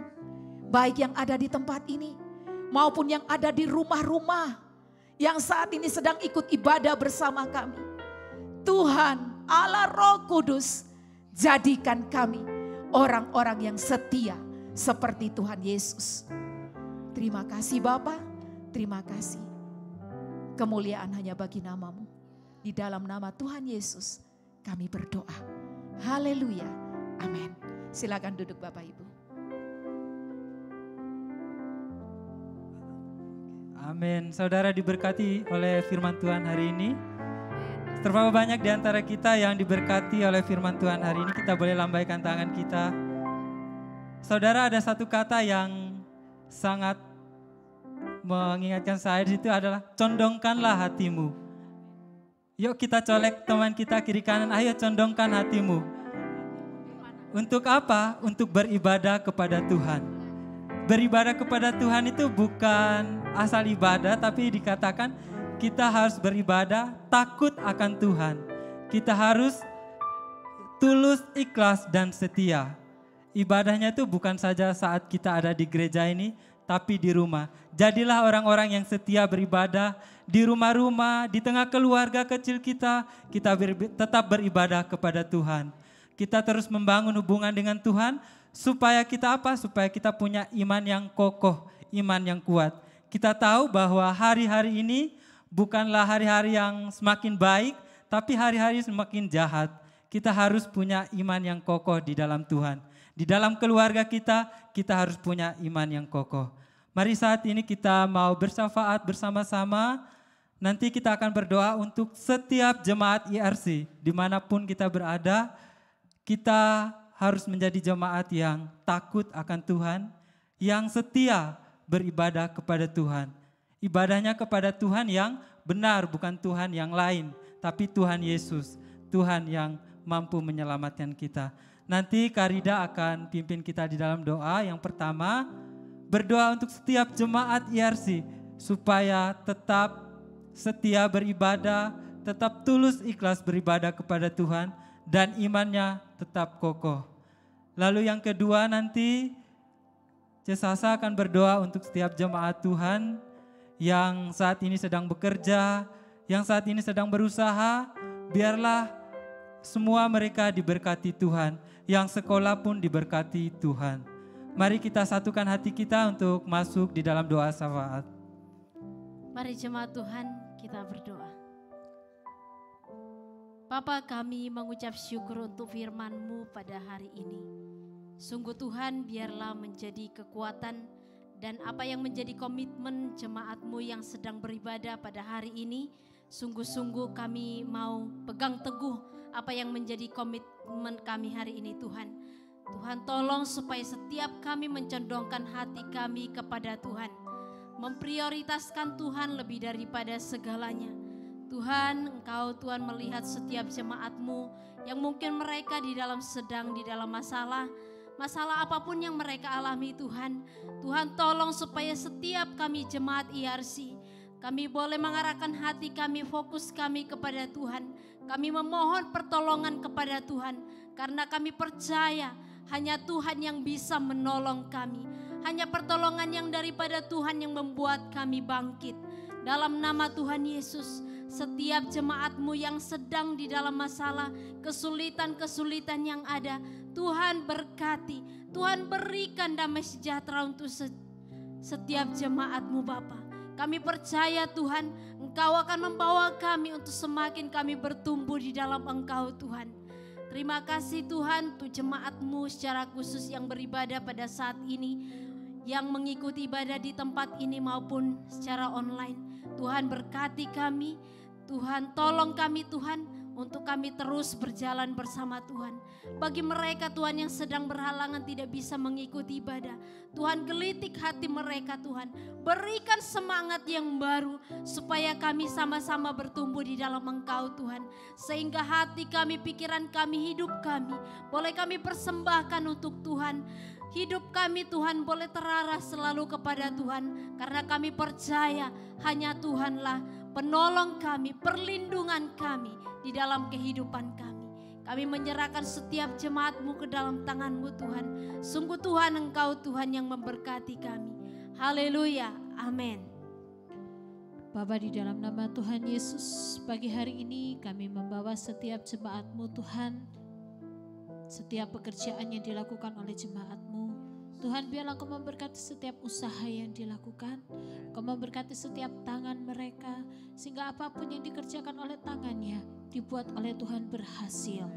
baik yang ada di tempat ini, maupun yang ada di rumah-rumah, yang saat ini sedang ikut ibadah bersama kami. Tuhan, Allah Roh Kudus, jadikan kami orang-orang yang setia seperti Tuhan Yesus. Terima kasih Bapa, terima kasih. Kemuliaan hanya bagi nama-Mu. Di dalam nama Tuhan Yesus kami berdoa. Haleluya. Amin. Silakan duduk Bapak Ibu. Amin. Saudara diberkati oleh firman Tuhan hari ini. Terlalu banyak di antara kita yang diberkati oleh firman Tuhan hari ini. Kita boleh lambaikan tangan kita. Saudara, ada satu kata yang sangat mengingatkan saya di situ adalah condongkanlah hatimu. Yuk kita colek teman kita kiri kanan, ayo condongkan hatimu. Untuk apa? Untuk beribadah kepada Tuhan. Beribadah kepada Tuhan itu bukan asal ibadah, tapi dikatakan kita harus beribadah takut akan Tuhan. Kita harus tulus, ikhlas, dan setia. Ibadahnya itu bukan saja saat kita ada di gereja ini, tapi di rumah. Jadilah orang-orang yang setia beribadah di rumah-rumah, di tengah keluarga kecil kita tetap beribadah kepada Tuhan. Kita terus membangun hubungan dengan Tuhan supaya kita apa? Supaya kita punya iman yang kokoh, iman yang kuat. Kita tahu bahwa hari-hari ini bukanlah hari-hari yang semakin baik, tapi hari-hari semakin jahat. Kita harus punya iman yang kokoh di dalam Tuhan. Di dalam keluarga kita harus punya iman yang kokoh. Mari saat ini kita mau bersyafaat bersama-sama. Nanti kita akan berdoa untuk setiap jemaat IRC. Dimanapun kita berada, kita harus menjadi jemaat yang takut akan Tuhan, yang setia beribadah kepada Tuhan. Ibadahnya kepada Tuhan yang benar, bukan Tuhan yang lain, tapi Tuhan Yesus, Tuhan yang mampu menyelamatkan kita. Nanti Karida akan pimpin kita di dalam doa. Yang pertama, berdoa untuk setiap jemaat IRC supaya tetap setia beribadah, tetap tulus ikhlas beribadah kepada Tuhan, dan imannya tetap kokoh. Lalu yang kedua nanti Cesasa akan berdoa untuk setiap jemaat Tuhan yang saat ini sedang bekerja, yang saat ini sedang berusaha, biarlah semua mereka diberkati Tuhan, yang sekolah pun diberkati Tuhan. Mari kita satukan hati kita untuk masuk di dalam doa syafaat. Mari jemaat Tuhan kita berdoa. Bapa, kami mengucap syukur untuk firman-Mu pada hari ini. Sungguh Tuhan, biarlah menjadi kekuatan dan apa yang menjadi komitmen jemaat-Mu yang sedang beribadah pada hari ini. Sungguh-sungguh kami mau pegang teguh apa yang menjadi komitmen kami hari ini Tuhan. Tuhan tolong supaya setiap kami mencondongkan hati kami kepada Tuhan. Memprioritaskan Tuhan lebih daripada segalanya. Tuhan, Engkau Tuhan melihat setiap jemaat-Mu yang mungkin mereka sedang di dalam masalah apapun yang mereka alami Tuhan. Tuhan tolong supaya setiap kami jemaat IRC, kami boleh mengarahkan hati kami, fokus kami kepada Tuhan. Kami memohon pertolongan kepada Tuhan karena kami percaya hanya Tuhan yang bisa menolong kami. Hanya pertolongan yang daripada Tuhan yang membuat kami bangkit. Dalam nama Tuhan Yesus, setiap jemaat-Mu yang sedang di dalam masalah, kesulitan-kesulitan yang ada, Tuhan berkati, Tuhan berikan damai sejahtera untuk setiap jemaat-Mu Bapa. Kami percaya Tuhan, Engkau akan membawa kami untuk semakin kami bertumbuh di dalam Engkau Tuhan. Terima kasih Tuhan untuk jemaat-Mu secara khusus yang beribadah pada saat ini, yang mengikuti ibadah di tempat ini maupun secara online. Tuhan berkati kami, Tuhan tolong kami Tuhan untuk kami terus berjalan bersama Tuhan. Bagi mereka Tuhan yang sedang berhalangan tidak bisa mengikuti ibadah, Tuhan gelitik hati mereka Tuhan. Berikan semangat yang baru supaya kami sama-sama bertumbuh di dalam Engkau Tuhan. Sehingga hati kami, pikiran kami, hidup kami boleh kami persembahkan untuk Tuhan. Hidup kami Tuhan boleh terarah selalu kepada Tuhan. Karena kami percaya hanya Tuhanlah penolong kami, perlindungan kami di dalam kehidupan kami. Kami menyerahkan setiap jemaat-Mu ke dalam tangan-Mu Tuhan. Sungguh Tuhan, Engkau Tuhan yang memberkati kami. Haleluya, amin. Bapa, di dalam nama Tuhan Yesus, pagi hari ini kami membawa setiap jemaat-Mu Tuhan. Setiap pekerjaan yang dilakukan oleh jemaat-Mu, Tuhan biarlah Kau memberkati setiap usaha yang dilakukan. Kau memberkati setiap tangan mereka, sehingga apapun yang dikerjakan oleh tangannya dibuat oleh Tuhan berhasil.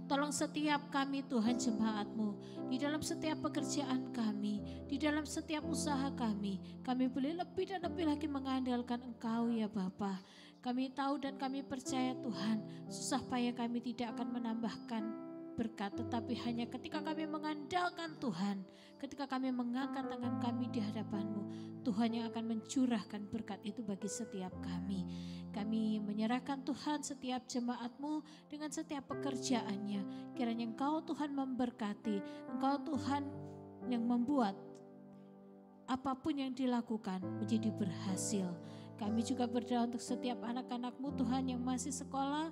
Tolong setiap kami Tuhan jemaat-Mu, di dalam setiap pekerjaan kami, di dalam setiap usaha kami boleh lebih dan lebih lagi mengandalkan Engkau ya Bapa. Kami tahu dan kami percaya Tuhan, susah payah kami tidak akan menambahkan berkat, tetapi hanya ketika kami mengandalkan Tuhan, ketika kami mengangkat tangan kami di hadapan-Mu, Tuhan yang akan mencurahkan berkat itu bagi setiap kami. Kami menyerahkan Tuhan setiap jemaat-Mu dengan setiap pekerjaannya. Kiranya Engkau Tuhan memberkati, Engkau Tuhan yang membuat apapun yang dilakukan menjadi berhasil. Kami juga berdoa untuk setiap anak-anak-Mu Tuhan yang masih sekolah.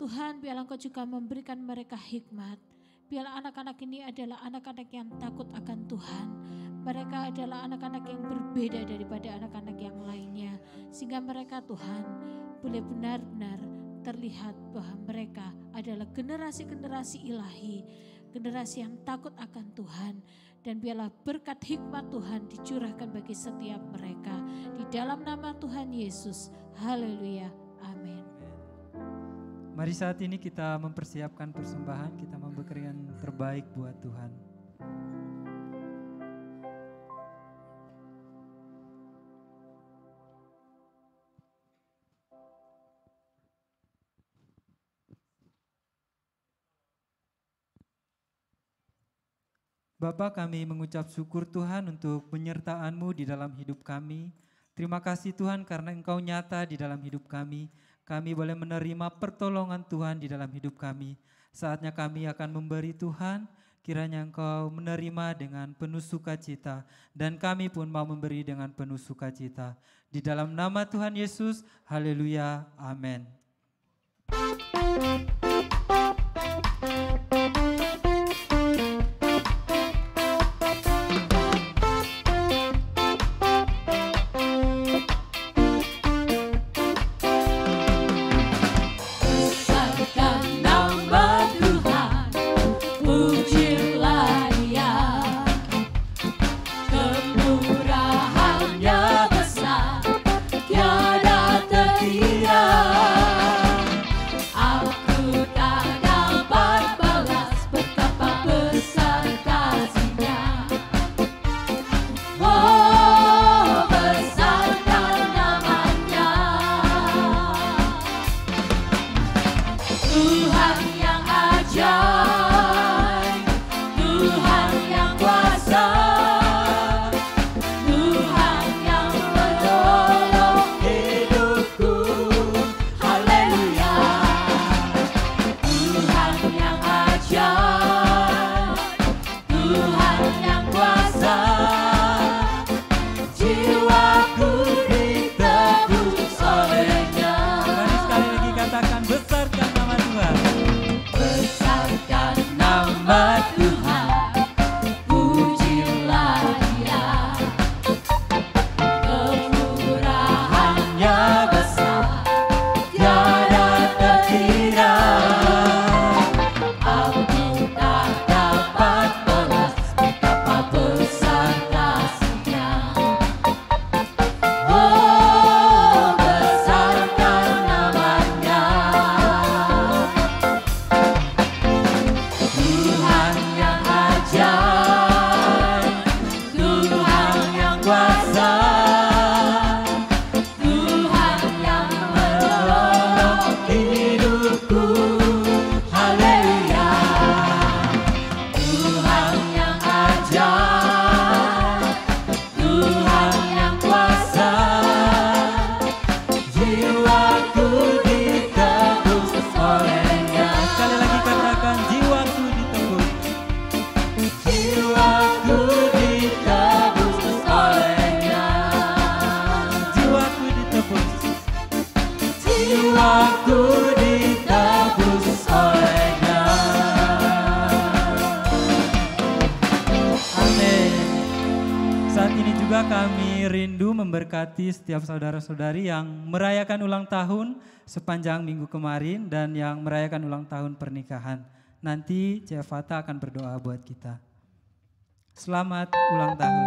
Tuhan, biarlah Engkau juga memberikan mereka hikmat. Biarlah anak-anak ini adalah anak-anak yang takut akan Tuhan. Mereka adalah anak-anak yang berbeda daripada anak-anak yang lainnya. Sehingga mereka Tuhan boleh benar-benar terlihat bahwa mereka adalah generasi-generasi ilahi. Generasi yang takut akan Tuhan. Dan biarlah berkat hikmat Tuhan dicurahkan bagi setiap mereka. Di dalam nama Tuhan Yesus. Haleluya. Amin. Mari saat ini kita mempersiapkan persembahan, kita memberikan terbaik buat Tuhan. Bapa, kami mengucap syukur Tuhan untuk penyertaan-Mu di dalam hidup kami. Terima kasih Tuhan karena Engkau nyata di dalam hidup kami. Kami boleh menerima pertolongan Tuhan di dalam hidup kami. Saatnya kami akan memberi Tuhan, kiranya Engkau menerima dengan penuh sukacita. Dan kami pun mau memberi dengan penuh sukacita. Di dalam nama Tuhan Yesus, haleluya, amin. Aku rindu memberkati setiap saudara-saudari yang merayakan ulang tahun sepanjang minggu kemarin dan yang merayakan ulang tahun pernikahan. Nanti Cik Fata akan berdoa buat kita. Selamat ulang tahun.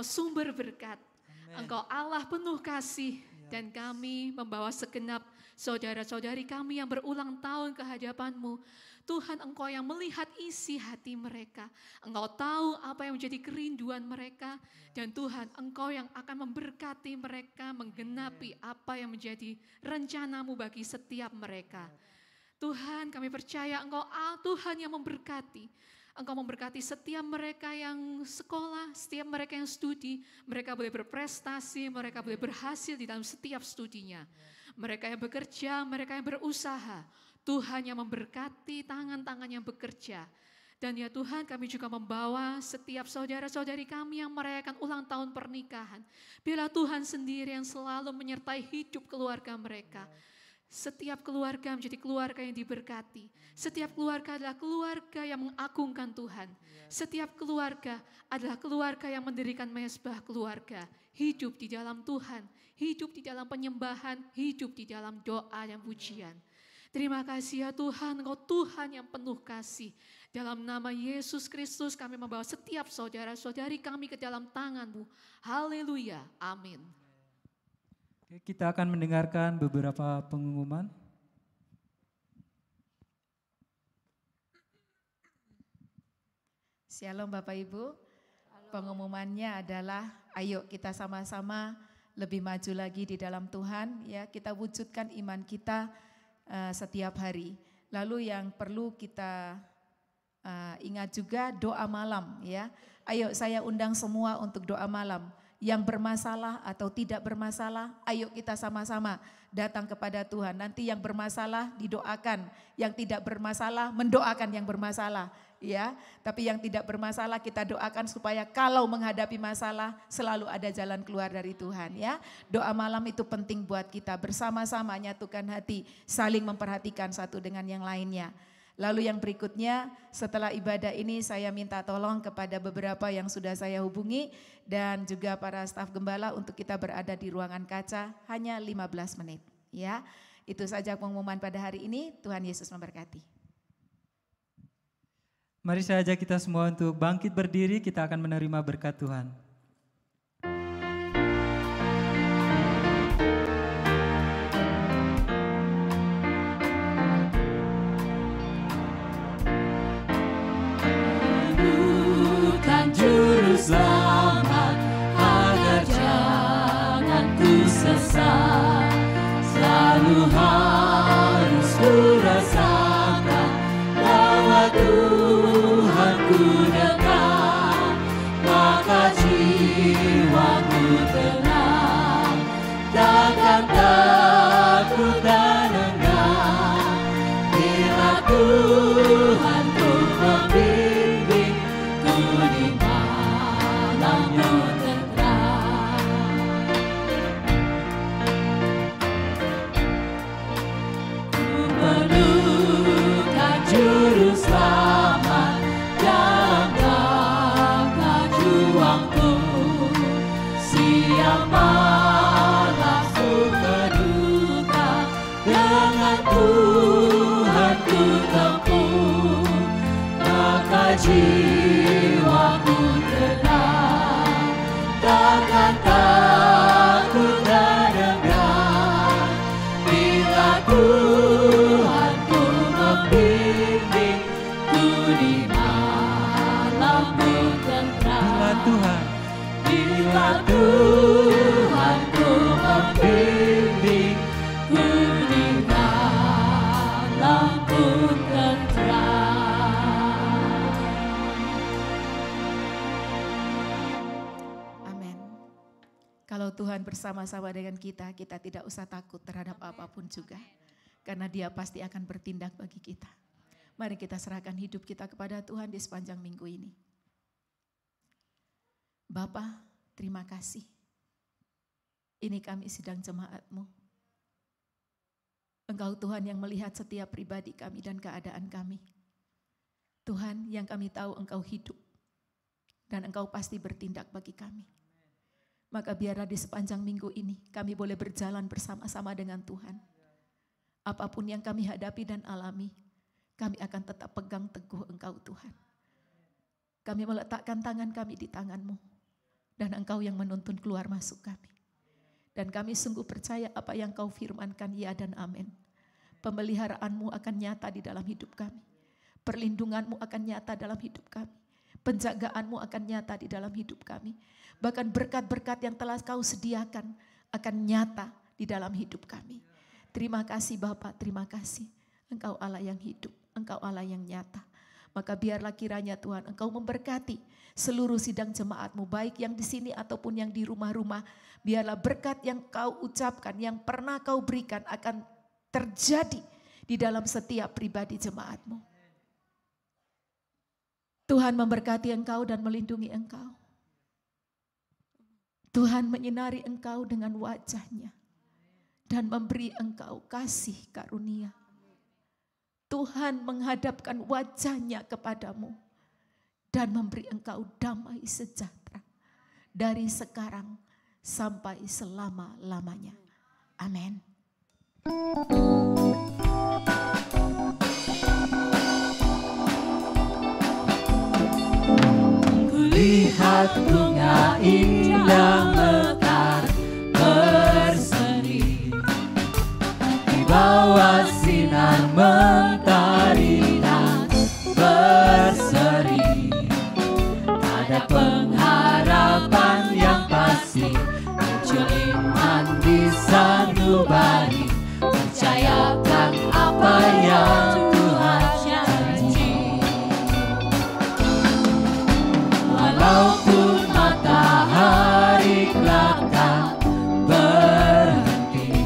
Sumber berkat, Engkau Allah penuh kasih, dan kami membawa segenap saudara-saudari kami yang berulang tahun ke hadapan-Mu. Tuhan, Engkau yang melihat isi hati mereka, Engkau tahu apa yang menjadi kerinduan mereka, dan Tuhan, Engkau yang akan memberkati mereka, menggenapi apa yang menjadi rencana-Mu bagi setiap mereka. Tuhan, kami percaya Engkau Tuhan yang memberkati. Engkau memberkati setiap mereka yang sekolah, setiap mereka yang studi, mereka boleh berprestasi, mereka boleh berhasil di dalam setiap studinya. Mereka yang bekerja, mereka yang berusaha, Tuhan yang memberkati tangan-tangan yang bekerja. Dan ya Tuhan, kami juga membawa setiap saudara-saudari kami yang merayakan ulang tahun pernikahan. Biarlah Tuhan sendiri yang selalu menyertai hidup keluarga mereka. Setiap keluarga menjadi keluarga yang diberkati. Setiap keluarga adalah keluarga yang mengagungkan Tuhan. Setiap keluarga adalah keluarga yang mendirikan mezbah keluarga. Hidup di dalam Tuhan, hidup di dalam penyembahan, hidup di dalam doa dan pujian. Terima kasih ya Tuhan, Engkau Tuhan yang penuh kasih. Dalam nama Yesus Kristus kami membawa setiap saudara-saudari kami ke dalam tangan-Mu. Haleluya, amin. Kita akan mendengarkan beberapa pengumuman. Shalom Bapak Ibu. Pengumumannya adalah ayo kita sama-sama lebih maju lagi di dalam Tuhan, ya. Kita wujudkan iman kita setiap hari. Lalu yang perlu kita ingat juga doa malam, ya. Ayo saya undang semua untuk doa malam. Yang bermasalah atau tidak bermasalah, ayo kita sama-sama datang kepada Tuhan. Nanti yang bermasalah didoakan, yang tidak bermasalah mendoakan yang bermasalah, ya. Tapi yang tidak bermasalah kita doakan supaya kalau menghadapi masalah selalu ada jalan keluar dari Tuhan, ya. Doa malam itu penting buat kita, bersama-sama nyatukan hati, saling memperhatikan satu dengan yang lainnya. Lalu yang berikutnya setelah ibadah ini saya minta tolong kepada beberapa yang sudah saya hubungi dan juga para staf gembala untuk kita berada di ruangan kaca hanya 15 menit. Ya, itu saja pengumuman pada hari ini. Tuhan Yesus memberkati. Mari saya ajak kita semua untuk bangkit berdiri, kita akan menerima berkat Tuhan. Juru selamat agar jangan ku sesat, selalu harus ku rasakan bahwa Tuhan ku dekat, maka jiwaku tenang, takkan takut dan enggan bila Tuhan ku membimbing di malammu tenang. Ku perlukan juru selamat dalam langkah juangku, siang malam ku berduka, dengan Tuhan ku tempuh, maka jiwaku tenang, takkan takut dan enggan bila Tuhan ku membimbing ku di malammu tenang. Bila Tuhan ku membimbing ku di malammu tenang. Kalau Tuhan bersama-sama dengan kita, kita tidak usah takut terhadap apapun juga. Karena Dia pasti akan bertindak bagi kita. Mari kita serahkan hidup kita kepada Tuhan di sepanjang minggu ini. Bapa, terima kasih. Ini kami sidang jemaat-Mu. Engkau Tuhan yang melihat setiap pribadi kami dan keadaan kami. Tuhan yang kami tahu Engkau hidup. Dan Engkau pasti bertindak bagi kami. Maka biarlah di sepanjang minggu ini kami boleh berjalan bersama-sama dengan Tuhan. Apapun yang kami hadapi dan alami, kami akan tetap pegang teguh Engkau Tuhan. Kami meletakkan tangan kami di tangan-Mu. Dan Engkau yang menuntun keluar masuk kami. Dan kami sungguh percaya apa yang Kau firmankan, ya dan amin. Pemeliharaan-Mu akan nyata di dalam hidup kami. Perlindungan-Mu akan nyata dalam hidup kami. Penjagaan-Mu akan nyata di dalam hidup kami. Bahkan berkat-berkat yang telah Kau sediakan akan nyata di dalam hidup kami. Terima kasih Bapak, terima kasih. Engkau Allah yang hidup, Engkau Allah yang nyata. Maka biarlah kiranya Tuhan Engkau memberkati seluruh sidang jemaat-Mu, baik yang di sini ataupun yang di rumah-rumah. Biarlah berkat yang Kau ucapkan, yang pernah Kau berikan akan terjadi di dalam setiap pribadi jemaat-Mu. Tuhan memberkati Engkau dan melindungi Engkau. Tuhan menyinari Engkau dengan wajah-Nya dan memberi Engkau kasih karunia. Tuhan menghadapkan wajah-Nya kepadamu dan memberi Engkau damai sejahtera dari sekarang sampai selama-lamanya. Amin. Lihat bunga indah mekar berseri di bawah sinar mentari dan berseri. Ada pengharapan yang pasti, muncul iman di sanubari. Percayakan apa yang Tuhan janji. Walaupun matahari kelak berhenti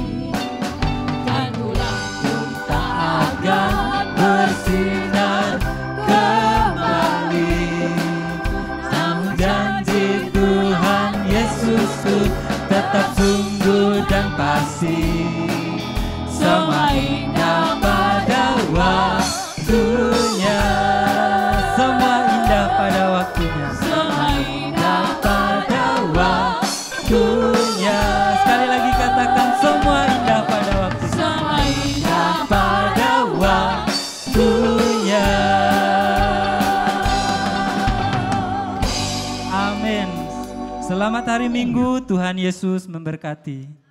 dan bulan pun tak akan bersinar kembali, namun janji Tuhan Yesusku tetap sungguh dan pasti. Semua indah pada waktunya. Semua indah pada waktunya. Sekali lagi katakan semua indah pada waktunya. Semua indah pada waktunya. Amin. Selamat hari Minggu, Tuhan Yesus memberkati.